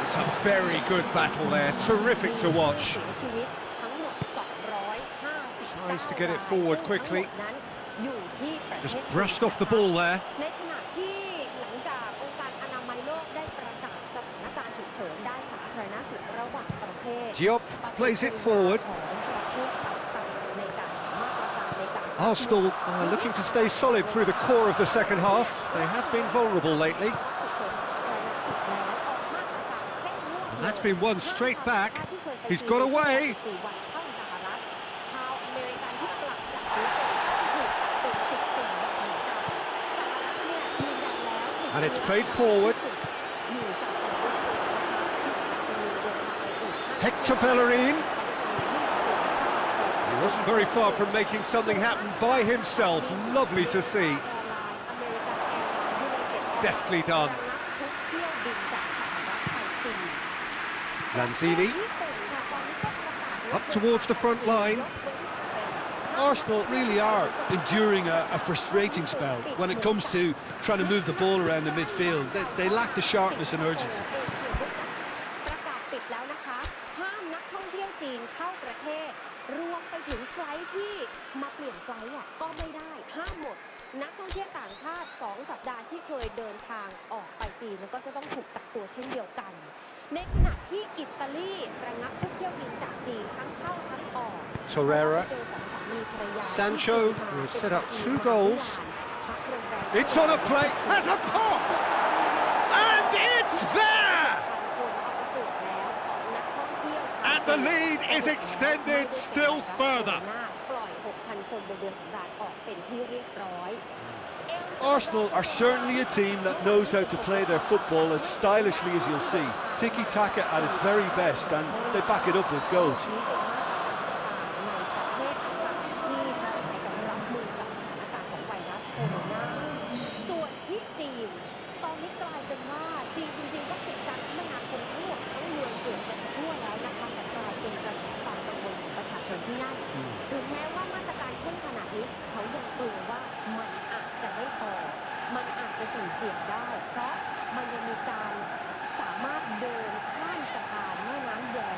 It's a very good battle there, terrific to watch. เสียชีวิตทั้งหมด259 Tries to get it forward quickly. นั้นอยู่ที่ประเทศ Just brushed off the ball there. ในขณะที่หลังจากองค์การอนามัยโลกได้ประกาศสถานการณ์ฉุกเฉินด้านสาธารณสุขระหว่างประเทศ Diop plays it forward. ของประเทศต่างๆในการหามาตรการในการ Arsenal are looking to stay solid through the core of the second half. They have been vulnerable lately. And that's been one straight back. He's got away. And it's played forward. Hector Bellerin. He wasn't very far from making something happen by himself. Lovely to see. Deftly done. Lanzini. Up towards the front line. Arsenal really are enduring a frustrating spell when it comes to trying to move the ball around the midfield. They lack the sharpness and urgency. ประกาศปิดแล้วนะคะห้ามนักท่องเที่ยวจีนเข้าประเทศรวมไปถึงไฟล์ที่มาเปลี่ยนไฟล์ก็ไม่ได้ห้ามหมดนักท่องเที่ยวต่างชาติ2 สัปดาห์ที่เคยเดินทางออกไปจีนแล้วก็จะต้องถูกกักตัวเช่นเดียวกันในขณะที่อิตาลีระงับผู้เที่ยวบินจากจีนทั้งเข้าทั้งออก Torreira. Sancho, who has set up 2 goals. It's on a plate, has a pop! And it's there! And the lead is extended still further. บนเรือสำราญออกเป็นที่เรียบร้อย Arsenal are certainly a team that knows how to play their football as stylishly as you'll see. Tiki-taka at its very best, and they back it up with goals. ส่วนที่จีนตอนนี้กลายเป็นว่าจีนจริงๆก็ปิดการคมนาคมทั้งหมดทั้งเมืองเกือบจะทั่วแล้วนะคะแต่กลายเป็นกระแสความกังวลของประชาชนที่นั่นถึงแม้ว่ามาตรการเข้มขนาดนี้เขายังกลัวว่ามันอาจจะไม่พอมันอาจจะสุ่มเสี่ยงได้เพราะมันยังมีการสามารถเดินข้ามสะพานแม่น้ำแยง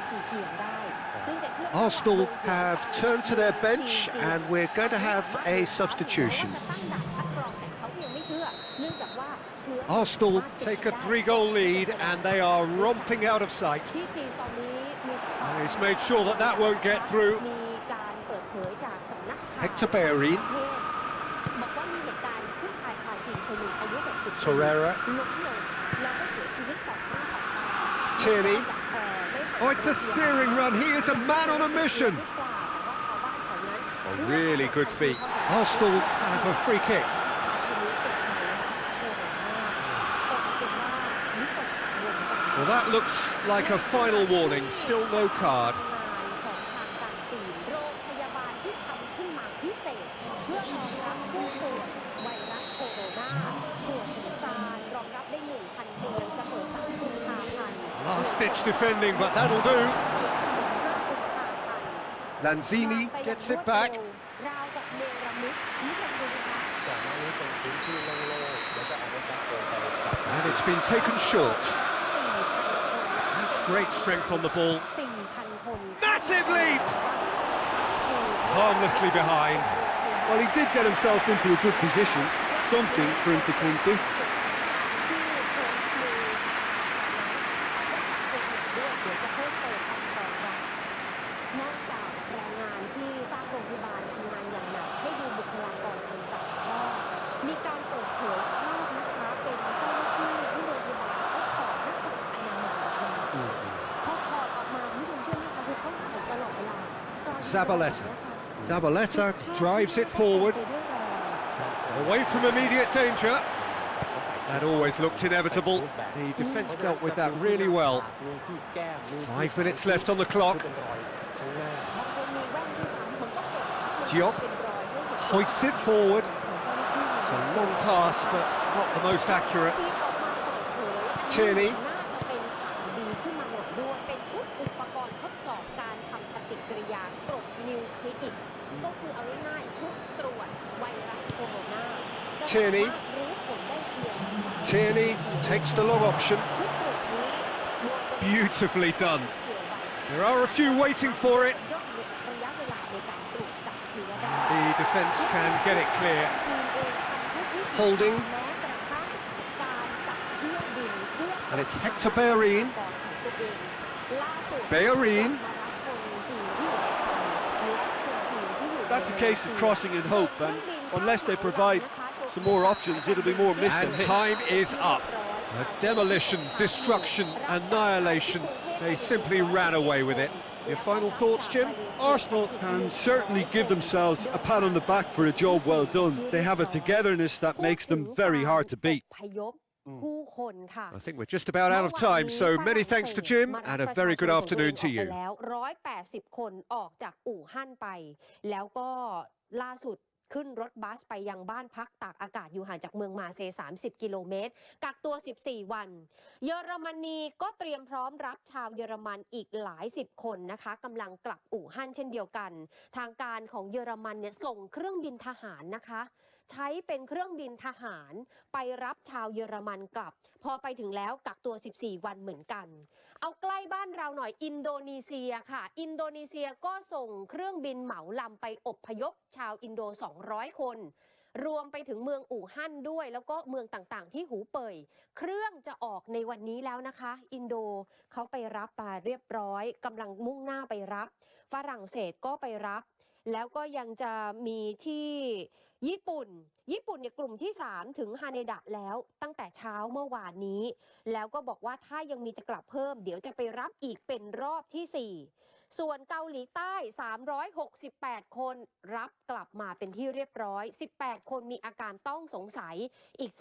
สีเกียงได้ซึ่งจะเชื่อม Arsenal have turned to their bench and we're going to have a substitution. Arsenal take a 3-goal lead and they are romping out of sight. And he's made sure that that won't get through. Hector Bellerin. Torreira. Tierney. Oh, it's a searing run. He is a man on a mission. Oh, really good feet. Arsenal have a free kick. Well, that looks like a final warning. Still no card. Last-ditch defending, but that'll do. Lanzini gets it back. And it's been taken short. That's great strength on the ball. Massive leap! Harmlessly behind. Well, he did get himself into a good position, something for him to cling to. Zabaleta drives it forward, away from immediate danger. That always looked inevitable. The defence dealt with that really well. 5 minutes left on the clock. Diop hoists it forward. It's a long pass, but not the most accurate. Tierney. Tierney takes the long option. Beautifully done. There are a few waiting for it. The defence can get it clear. Holding. And it's Hector Bellerin. Bellerin. That's a case of crossing in hope, and unless they provide some more options, it'll be more missed than and hit. Time is up. A demolition, destruction, annihilation. They simply ran away with it. Your final thoughts, Jim? Arsenal can certainly give themselves a pat on the back for a job well done. They have a togetherness that makes them very hard to beat. I think we're just about out of time, so many thanks to Jim and a very good afternoon to you. 180 คนออกจากอู่ฮั่นไปแล้วก็ล่าสุดขึ้นรถบัสไปยังบ้านพักตากอากาศอยู่ห่างจากเมืองมาเซ30 กิโลเมตรกักตัว14 วันเยอรมนีก็เตรียมพร้อมรับชาวเยอรมันอีกหลาย10 คนนะคะกำลังกลับอู่ฮั่นเช่นเดียวกันทางการของเยอรมันเนี่ยส่งเครื่องบินทหารนะคะใช้เป็นเครื่องบินทหารไปรับชาวเยอรมันกลับพอไปถึงแล้วกักตัว14 วันเหมือนกันเอาใกล้บ้านเราหน่อยอินโดนีเซียค่ะอินโดนีเซียก็ส่งเครื่องบินเหมาลำไปอพยพชาวอินโด200 คนรวมไปถึงเมืองอู่ฮั่นด้วยแล้วก็เมืองต่างๆที่หูเป่ยเครื่องจะออกในวันนี้แล้วนะคะอินโดเขาไปรับมาเรียบร้อยกำลังมุ่งหน้าไปรับฝรั่งเศสก็ไปรับแล้วก็ยังจะมีที่ญี่ปุ่นเนี่ยกลุ่มที่3ถึงฮาเนดะแล้วตั้งแต่เช้าเมื่อวานนี้แล้วก็บอกว่าถ้ายังมีจะกลับเพิ่มเดี๋ยวจะไปรับอีกเป็นรอบที่ ส่วนเกาหลีใต้ 368 คนรับกลับมาเป็นที่เรียบร้อย 18 คนมีอาการต้องสงสัย อีก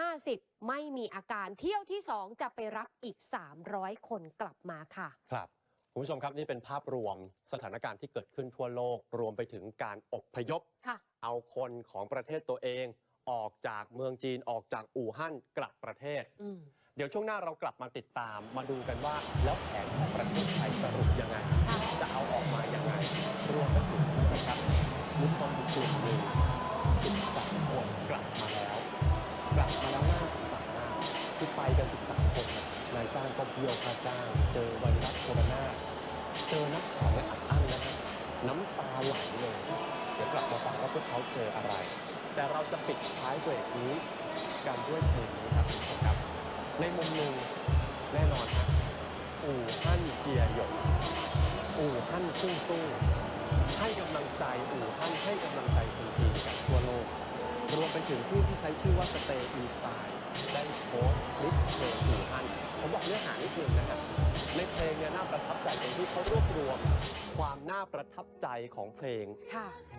350 ไม่มีอาการเที่ยวที่ 2 จะไปรับอีก 300 คนกลับมาค่ะ ครับคุณผู้ชมครับนี่เป็นภาพรวมสถานการณ์ที่เกิดขึ้นทั่วโลกรวมไปถึงการอพยพเอาคนของประเทศตัวเองออกจากเมืองจีนออกจากอู่ฮั่นกลับประเทศเดี๋ยวช่วงหน้าเรากลับมาติดตามมาดูกันว่าแล้วแผนของประเทศไทยสรุปยังไงจะเอาออกมายังไงรวมไปถึงนะครับมุ้งบอลกลุ่มหนึ่ง13 คนกลับมาแล้วน่าสงสารมากคือไปกัน13 คนนายจ้างก็เบี้ยวค่าจ้างเจอไวรัสโคโรนาเจอนักข่าวไม่อัดอั้นนะครับน้ำตาไหลเลยเดี๋ยวกลับมาฟังว่าพวกเขาเจออะไรแต่เราจะปิดท้ายเบรกนี้กันด้วยเพลงนี้ครับในมุมหนึ่งแน่นอนครับอู่ฮั่นเจียหยกอู่ฮั่นสู้ให้กำลังใจอู่ฮั่นให้กำลังใจคนจีนกันทั่วโลกรวมไปถึงผู้ที่ใช้ชื่อว่า Stay Inside ได้โพสต์คลิปเพลงอู่ฮั่นผมบอกเนื้อหานิดนึงนะครับในเพลงเนี่ยน่าประทับใจตรงที่เขารวบรวมความน่าประทับใจของเพลง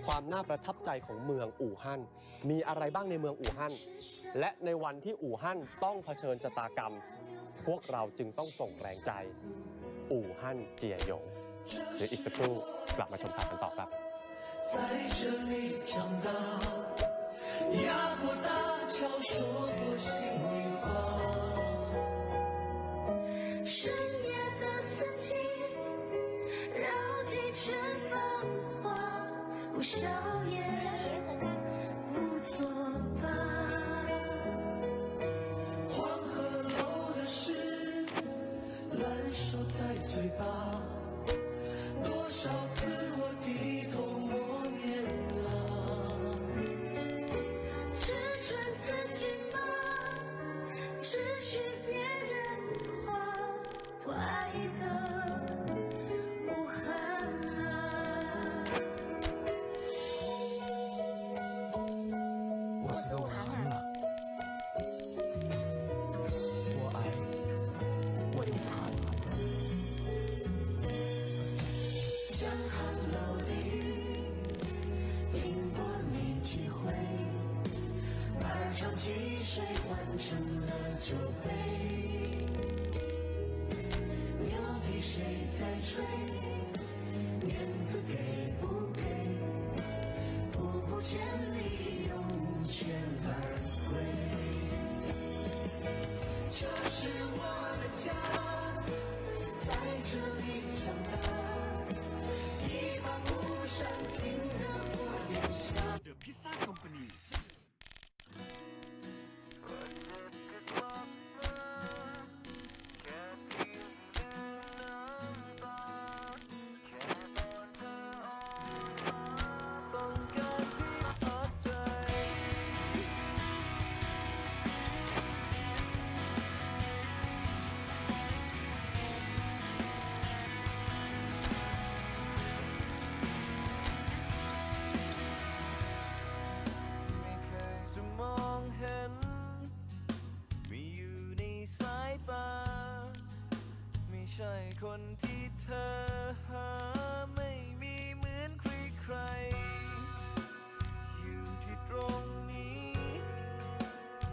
ความน่าประทับใจของเมืองอู่ฮั่นมีอะไรบ้างในเมืองอู่ฮั่นและในวันที่อู่ฮั่นต้องเผชิญชะตากรรมพวกเราจึงต้องส่งแรงใจอู่ฮั่นเจียหยงเดี๋ยวอีกสักครู่กลับมาชมข่าวกันต่อครับ在这里长大，压过大桥，说过心里话。深夜的四季，绕几圈繁华，不宵夜，不作罢。黄鹤楼的诗，烂熟在嘴巴。多少次我低头默念啊，只准自己吗？只许别人夸，不爱的武汉啊。我是个武汉人，我爱我的武汉。江汉老地，赢过你几回，半场积水换成了酒杯，牛皮谁在吹？面子给不给？步步千里有无权而归，这是我的家，在这里长大。The Pizza Company ใช่คนที่เธอหาไม่มีเหมือนใครๆอยู่ที่ตรงนี้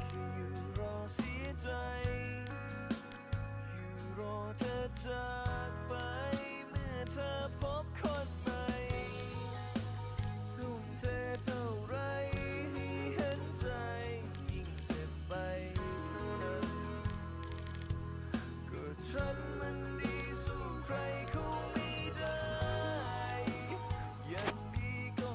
แค่อยู่รอเสียใจอยู่รอเธอจากไปเมื่อเธอพบคนใหม่ทุ่มเทเท่าไรให้เห็นใจยิ่งเจ็บไปเท่านั้นก็ฉันมันดีสู้ใครเขาไม่ได้อย่างดีก็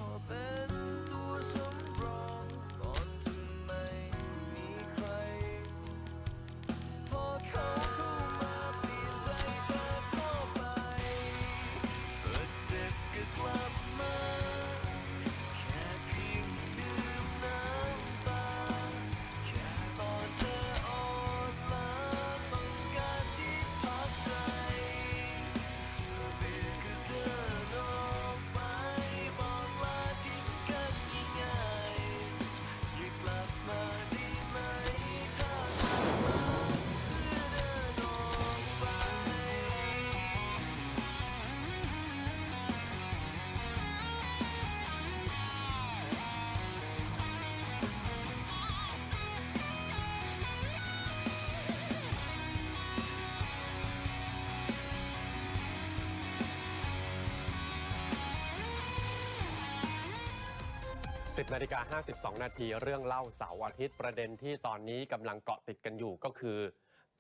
10:52 นาทีเรื่องเล่าเสาร์อาทิตย์ประเด็นที่ตอนนี้กำลังเกาะติดกันอยู่ก็คือ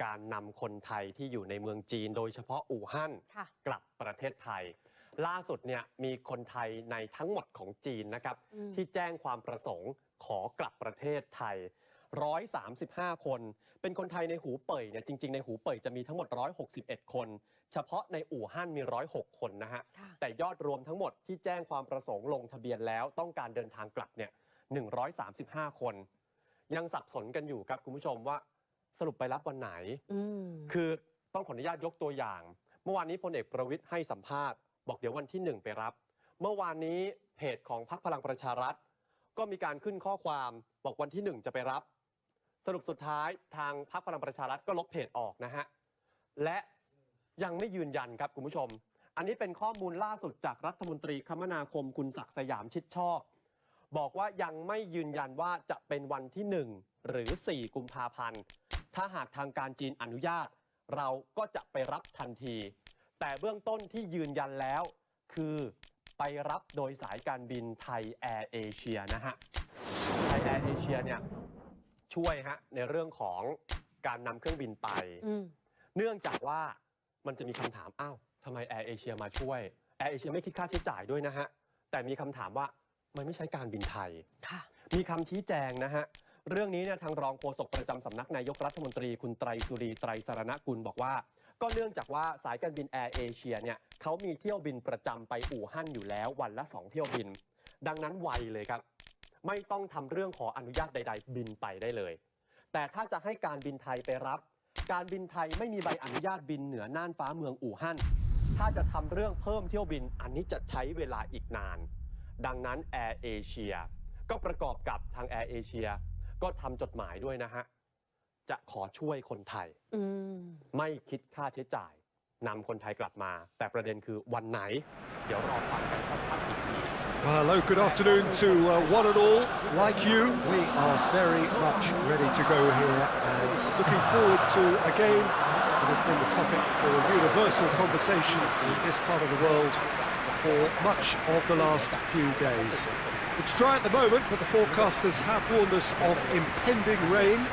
การนำคนไทยที่อยู่ในเมืองจีนโดยเฉพาะอู่ฮั่นกลับประเทศไทยล่าสุดเนี่ยมีคนไทยในทั้งหมดของจีนนะครับที่แจ้งความประสงค์ขอกลับประเทศไทย135 คนเป็นคนไทยในหูเป่ยเนี่ยจริงๆในหูเป่ยจะมีทั้งหมด161 คนเฉพาะในอู่ฮั่นมี106 คนนะฮะแต่ยอดรวมทั้งหมดที่แจ้งความประสงค์ลงทะเบียนแล้วต้องการเดินทางกลับเนี่ย135 คนยังสับสนกันอยู่ครับคุณผู้ชมว่าสรุปไปรับวันไหนคือต้องขออนุญาตยกตัวอย่างเมื่อวานนี้พลเอกประวิตรให้สัมภาษณ์บอกเดี๋ยววันที่1ไปรับเมื่อวานนี้เพจของพรรคพลังประชารัฐก็มีการขึ้นข้อความบอกวันที่1จะไปรับสรุปสุดท้ายทางพรรคพลังประชารัฐก็ลบเพจออกนะฮะและยังไม่ยืนยันครับคุณผู้ชมอันนี้เป็นข้อมูลล่าสุดจากรัฐมนตรีคมนาคมคุณศักดิ์สยามชิดชอบบอกว่ายังไม่ยืนยันว่าจะเป็นวันที่1หรือ4 กุมภาพันธ์ถ้าหากทางการจีนอนุญาตเราก็จะไปรับทันทีแต่เบื้องต้นที่ยืนยันแล้วคือไปรับโดยสายการบินไทยแอร์เอเชียนะฮะไทยแอร์เอเชียเนี่ยช่วยฮะในเรื่องของการนำเครื่องบินไปเนื่องจากว่ามันจะมีคำถามอ้าวทำไมแอร์เอเชียมาช่วยแอร์เอเชียไม่คิดค่าใช้จ่ายด้วยนะฮะแต่มีคำถามว่ามันไม่ใช้การบินไทยมีคำชี้แจงนะฮะเรื่องนี้เนี่ยทางรองโฆษกประจำสำนักนายกรัฐมนตรีคุณไตรสุรีไตรสรณกุลบอกว่าก็เนื่องจากว่าสายการบินแอร์เอเชียเนี่ยเขามีเที่ยวบินประจำไปอู่ฮั่นอยู่แล้ววันละ2 เที่ยวบินดังนั้นไวเลยครับไม่ต้องทำเรื่องขออนุญาตใดๆบินไปได้เลยแต่ถ้าจะให้การบินไทยไปรับการบินไทยไม่มีใบอนุญาตบินเหนือน่านฟ้าเมืองอู่ฮั่นถ้าจะทำเรื่องเพิ่มเที่ยวบินอันนี้จะใช้เวลาอีกนานดังนั้นแอร์เอเชียก็ประกอบกับทางแอร์เอเชียก็ทำจดหมายด้วยนะฮะจะขอช่วยคนไทยไม่คิดค่าใช้จ่ายนำคนไทยกลับมาแต่ประเด็นคือวันไหนเดี๋ยวรอฟังกันชัดๆอีกที Hello, good afternoon to one and all. Like you, we are very much ready to go here and looking forward to a game that has been the topic for universal conversation in this part of the world for much of the last few days. It's dry at the moment, but the forecasters have warned us of impending rain.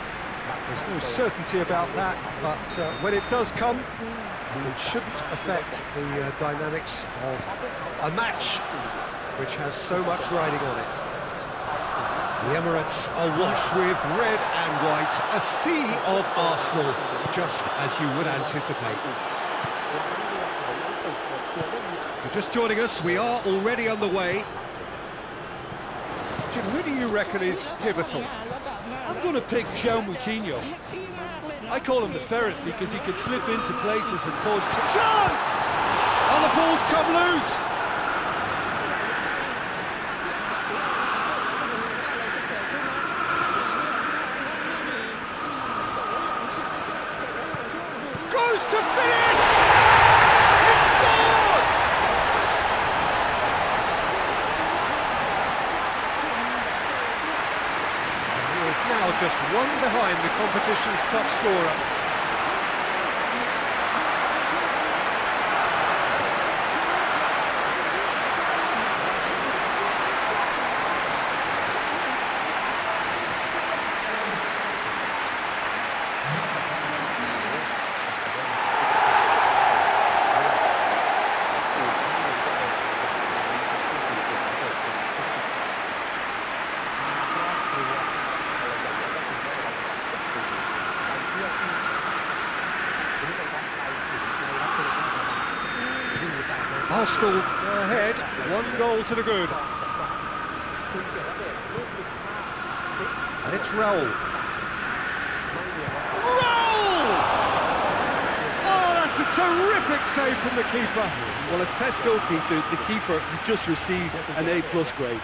There's no certainty about that, but when it does come, it shouldn't affect the dynamics of a match which has so much riding on it. The Emirates are washed with red and white, a sea of Arsenal, just as you would anticipate. If you're just joining us, we are already underway. Jim, who do you reckon is pivotal? I'm going to pick João Moutinho. I call him the ferret because he could slip into places and cause... Chance! And the ball's come loose! Goes to finish! He scored! He is now just one behind the competition's top scorer. Arsenal go ahead, 1 goal to the good. And it's Raul. Raul! Oh, that's a terrific save from the keeper. Well, as Tesco, Peter, the keeper has just received an A+ grade.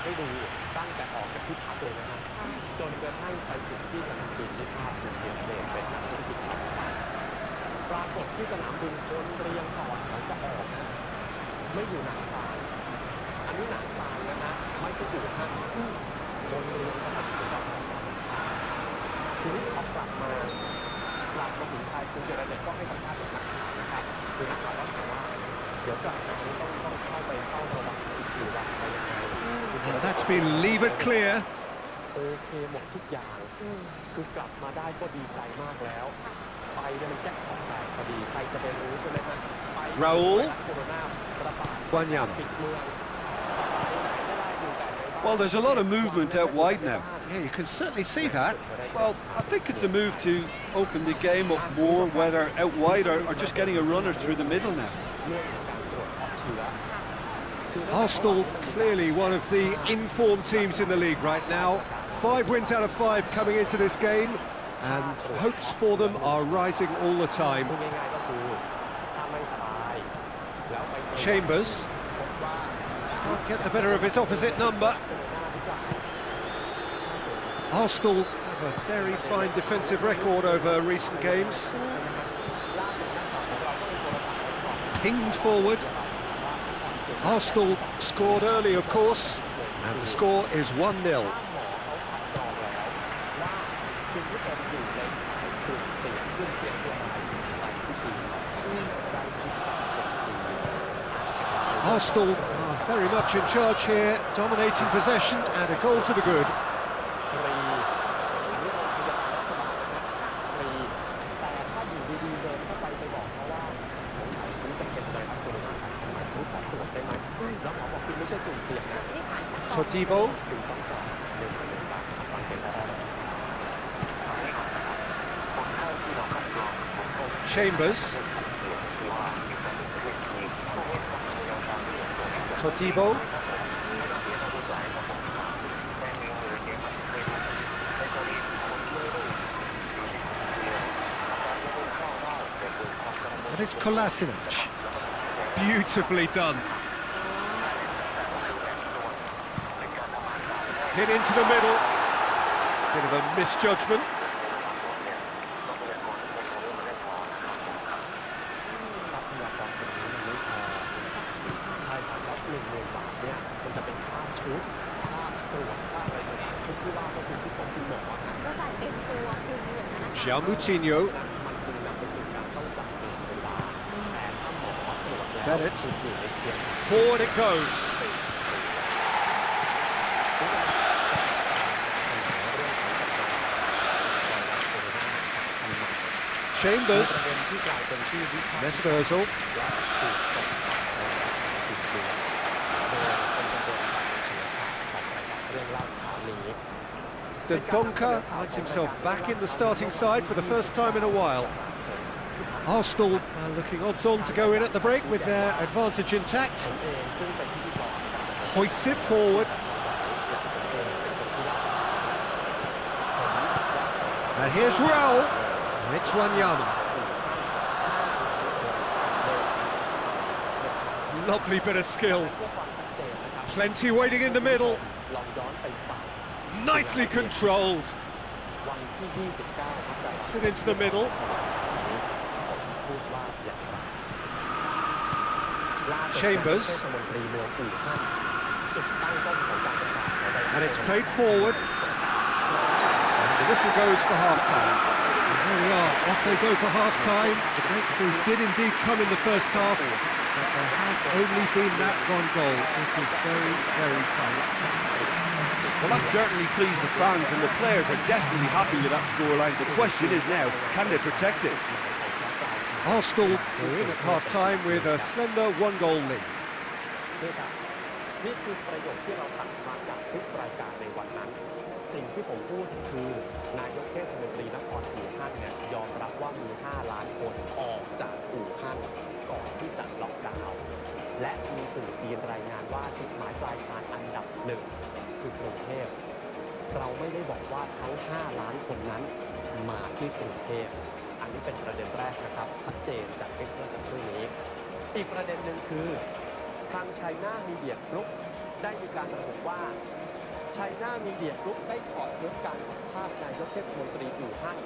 ให้ดูตั้งแต่ออกจากที่พักเลยนะฮะจนกระทั่งไปถึงที่สนามบินที่ภาพคุณเทียนเดชเป็นนักธุรกิจขับไปปรากฏที่สนามบินคนเรียงต่อแถวจะออกนะไม่อยู่หนังซานอันนี้หนังซานนะฮะไม่ใช่อู่ฮั่นคนเรียงขนาดนี้ทีนี้พอกลับมาถึงไทยคุณเจรเดชก็ให้สัมภาษณ์กับนักข่าวนะครับคือนักข่าวก็ถามว่าเดี๋ยวกลับมาต้องเข้าไปเฝ้าระวัง 14 วันไปยังไง And that's been levered clear. โอเคหมดทุกอย่าง คือกลับมาได้ก็ดีใจมากแล้ว ไปเนี่ยมันแจ็คพอตแตกพอดีใครจะไปรู้ใช่ไหมฮะไป Raul โควิดระบาด Wanyama. ปิดเมืองไปไหนก็ได้อยู่แต่ในบ้าน Well, there's a lot of movement out wide now. Yeah, you can certainly see that. Well, I think it's a move to open the game up more, whether out wide or just getting a runner through the middle now. เรื่องของการตรวจพบเชื้อ Arsenal clearly one of the informed teams in the league right now. 5 wins out of 5 coming into this game, and hopes for them are rising all the time. พูดง่ายๆก็คือถ้าไม่สบายแล้วไปเจอ Chambers พบว่า can't get the better of his opposite number. โควิดหรือเปล่า Arsenal have a very fine defensive record over recent games. ล่าสุดนักข่าวของเราก็เลยโทรศัพท์ไปสอบ Pinged forward. Arsenal scored early, of course, and the score is 1-0. ถ้าหมอเขาคัดกรองแล้วว่าคุณผู้ชมอยู่ในกลุ่มเสี่ยงคืออะไรไปที่จีนได้คิดแบบคนจีน Arsenal are very much in charge here, dominating possession and a goal to the good. ฟรีอันนี้โรงพยาบาลรัฐบาลนะครับฟรีแต่ถ้าอยู่ดีๆเดินเข้าไปบอกเขาว่าสงสัยฉันจะเป็นไวรัสโคโรนาสายพันธุ์ใหม่ฉันขอตรวจได้ไหมแล้วหมอบอกคุณไม่ใช่กลุ่มเสี่ยงนะ นี่ผ่านขั้นตอน Totibo, คุณต้องจ่าย1,000 บาทฟังเสียงพอเลยฟังเข้าที่เราคัดกรองของโรค Chambers, Totibo, and it's Kolasinac. Beautifully done. Hit into the middle. Bit of a misjudgment. ทรัพยากรตรงนี้มันไม่พอใช่ครับแล้ว10,000 บาทเนี่ยมันจะเป็นค่าชุดค่าตรวจค่าอะไรต่างๆชุดที่ว่าก็คือที่คุณหมอว่า ก็ใส่เต็มตัวคุณอย่างนั้นนะคะ Xiao Moutinho, มันจึงนำไปสู่การต้องจับเองเวลาแต่ถ้าหมอตรวจแล้ว Bennett คุณอยู่ในเกณฑ์ forward it goes. Chambers, ประเด็นที่กลายเป็นที่วิพากษ์ Mesut Ozil, และถูกส่งติดตัวโดยเป็นประเด็นการเสียข่าวของรายการเรื่องเล่าเช้านี้ Dendoncker finds himself back in the starting side for the first time in a while. Arsenal are looking odds-on to go in at the break with their advantage intact. ผมเองซึ่งเป็นพิธีกรนะครับ Hoists it forward, and here's Raul, and it's Wanyama. Lovely bit of skill. Plenty waiting in the middle. ลองย้อนไปฟัง Nicely controlled. วันที่ 29 ครับ Gets it into the middle. พูดว่าอย่างไรล่าสุด Chambers เทศมนตรีเมืองอู่ฮั่นจุดตั้งต้นของการประกาศของไวรัส And it's played forward. And the whistle goes for half-time. And there we are, off they go for half-time. The breakthrough did indeed come in the first half, but there has only been that one goal. It was very, very tight. Well, that certainly pleased the fans, and the players are definitely happy with that scoreline. The question is now, can they protect it? Arsenal are in at half-time with a slender one-goal lead. นี่ครับนี่คือประโยคที่เราตัดมาจากทุกรายการในวันนั้น สิ่งที่ผมพูดคือนายกเทศมนตรีนครอู่ฮั่นเนี่ยยอมรับว่ามี 5 ล้านคนออกจากอู่ฮั่นก่อนที่จะล็อกดาวน์และมีสื่อจีนรายงานว่าจุดหมายปลายทางอันดับหนึ่งคือกรุงเทพเราไม่ได้บอกว่าทั้ง 5 ล้านคนนั้นมาที่กรุงเทพอันนี้เป็นประเด็นแรกนะครับชัดเจนจากคลิปเมื่อสักครู่นี้อีกประเด็นหนึ่งคือทางไชน่ามีเดียกรุ๊ปได้มีการระบุว่าไชน่ามีเดียกรุ๊ปได้ถอดยศการสัมภาษณ์นายกเทศมนตรีอู่ฮั่น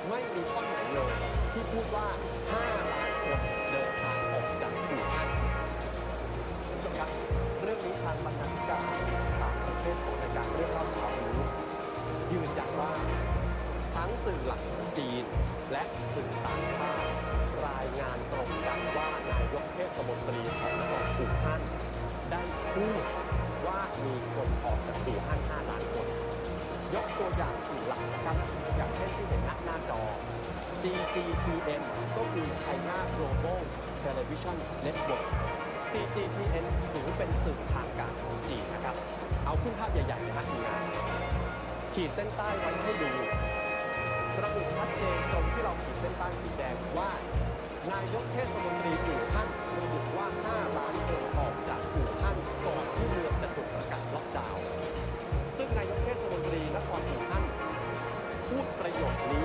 ไม่มีข้อไหนเลยที่พูดว่า 5 ล้านคนเดินทางออกจากอู่ฮั่นคุณผู้ชมครับเรื่องนี้ทางบรรณาธิการต่างประเทศของรายการเรื่องเล่าเช้านี้ยืนยันว่าทั้งสื่อหลักของจีนและสื่อต่างชาติรายงานตรงกันว่านายกเทศมนตรีของนครอู่ฮั่นได้พู พูดว่ามีคนออกจากอู่ฮั่น5 ล้านคน ยกตัวอย่าง4 หลักนะครับ อย่างเช่นที่เห็นหน้าจอ CGTN ก็คือ China Global Television Network CGTN ถือเป็นสื่อทางการของจีนนะครับ เอาขึ้นภาพใหญ่ๆนะทีมงานขีดเส้นใต้ไว้ให้ดูระบุชัดเจนตรงที่เราขีดเส้นใต้สีแดงว่านายกเทศมนตรีอู่ฮั่นระบุว่า 5 ล้านคนออกจากอู่ฮั่นก่อนที่เมืองจะถูกประกาศล็อกดาวน์ซึ่งนายกเทศมนตรีนครอู่ฮั่นพูดประโยคนี้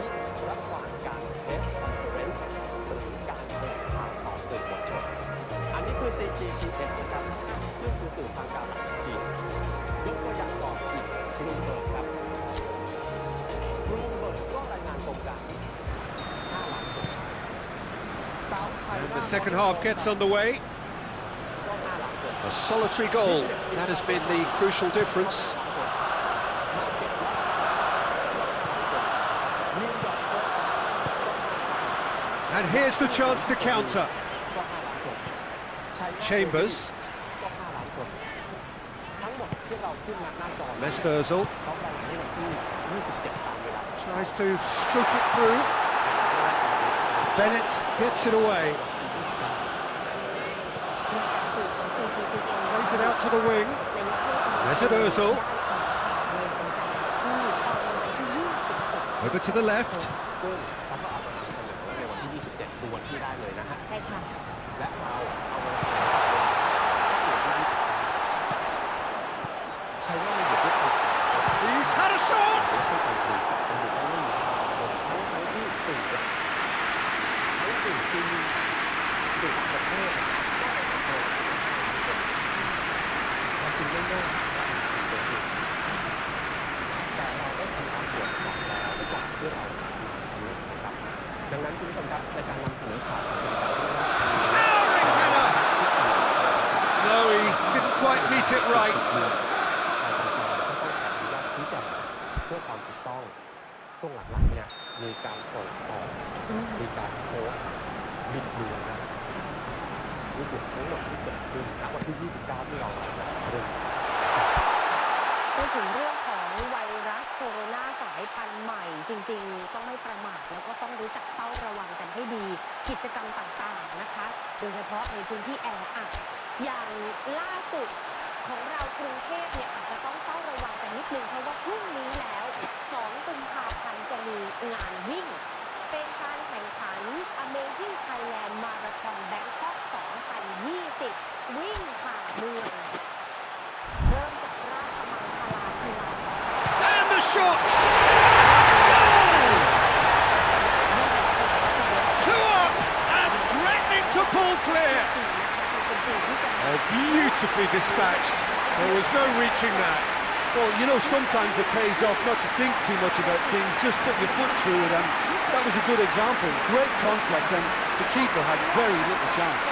ระหว่างการเทสคอนเฟอเรนซ์หรือการแถลงข่าวต่อสื่อมวลชนอันนี้คือ CGTN นะครับซึ่งคือสื่อทางการหลักของจีนยกตัวอย่างก่อนอีกบลูเบิร์กครับบลูเบิร์กก็รายงานตรงกัน 5 ล้านคน And the second half gets underway. A solitary goal. That has been the crucial difference. And here's the chance to counter. Chambers. Mesut Ozil tries to stroke it through. Bennett gets it away. Plays it out to the wing. Mesut Ozil. Over to the left. He's had a shot! Towering header! No, he didn't quite meet it right. เพื่อความถูกต้องช่วงหลังๆเนี่ยมีการส่งต่อมีการโพสต์บิดเบือนนะนี่คือทั้งหมดที่เกิดขึ้นณวันที่ 29 ที่เราเริ่ม พูดถึงเรื่องของไวรัสโคโรนาสายพันธุ์ใหม่จริงๆต้องไม่ประมาทแล้วก็ต้องรู้จักเฝ้าระวังกันให้ดีกิจกรรมต่างๆนะคะโดยเฉพาะในพื้นที่แออัดอย่างล่าสุดของเรากรุงเทพเนี่ยอาจจะต้องเฝ้าระวังกันนิดนึงเพราะว่าพรุ่งนี้แล้ว2 กุมภาพันธ์จะมีงานวิ่งเป็นการแข่งขัน Amazing Thailand Marathon Bangkok 2020 วิ่งผ่านเมืองเริ่มจากราชมังคลากีฬาสถาน And the shot! Goal! 2 up and threatening to pull clear. Oh, beautifully dispatched. There was no reaching that. Well, you know, sometimes it pays off not to think too much about things, just put your foot through it, and that was a good example. Great contact, and the keeper had very little chance.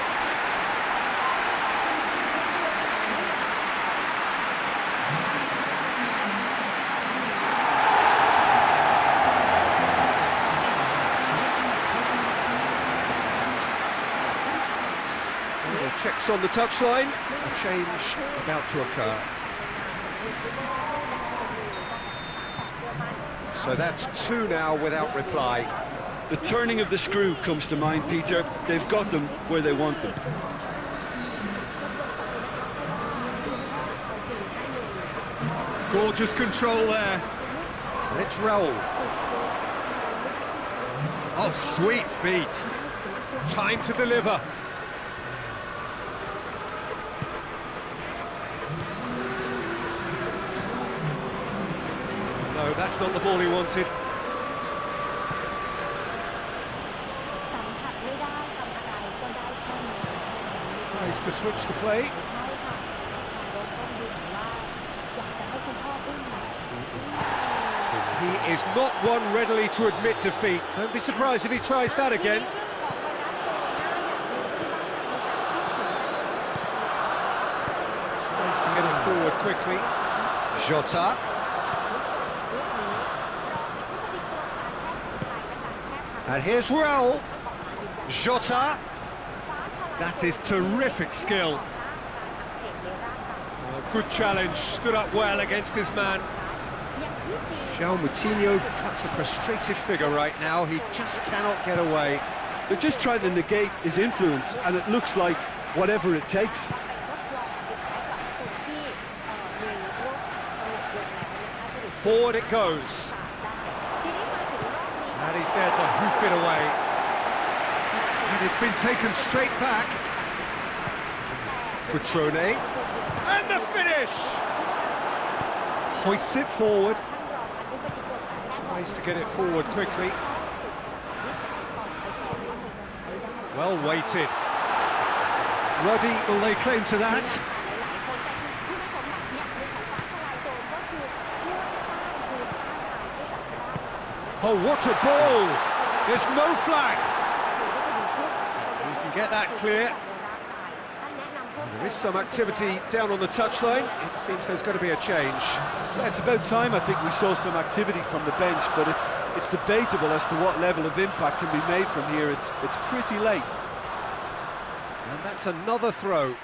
Checks on the touchline. A change about to occur. So that's 2 now without reply. The turning of the screw comes to mind, Peter. They've got them where they want them. Gorgeous control there. Let's roll. Oh, sweet feet. Time to deliver. No, that's not the ball he wanted. สัมผัสไม่ได้ทำอะไรก็ได้แค่นี้ Tries to switch the play. ใช่ค่ะทางรถต้องดูว่าอยากจะให้คุณพ่ออุ้มแบบ He is not one readily to admit defeat. Don't be surprised if he tries that again. Tries to get it forward quickly. Jota. And here's Raul. Jota. That is terrific skill. Good challenge, stood up well against his man. อย่างที่จีน João Moutinho cuts a frustrated figure right now. He just cannot get away. They're just trying to negate his influence, and it looks like whatever it takes. ไปทดลองคล้ายๆกับคนที่มีโรคขาสงบลงแล้วนะคะ Forward it goes. ทีนี้มาถึงรอบนี้ And he's there to hoof it away. And it's been taken straight back. Cutrone. And the finish! Hoists it forward. Tries to get it forward quickly. Well weighted. Ruddy will lay claim to that. Oh, what a ball! There's no flag. You can get that clear. There is some activity down on the touchline. It seems there's going to be a change. Yeah, it's about time I think we saw some activity from the bench, but it's debatable as to what level of impact can be made from here. It's pretty late. And that's another throw.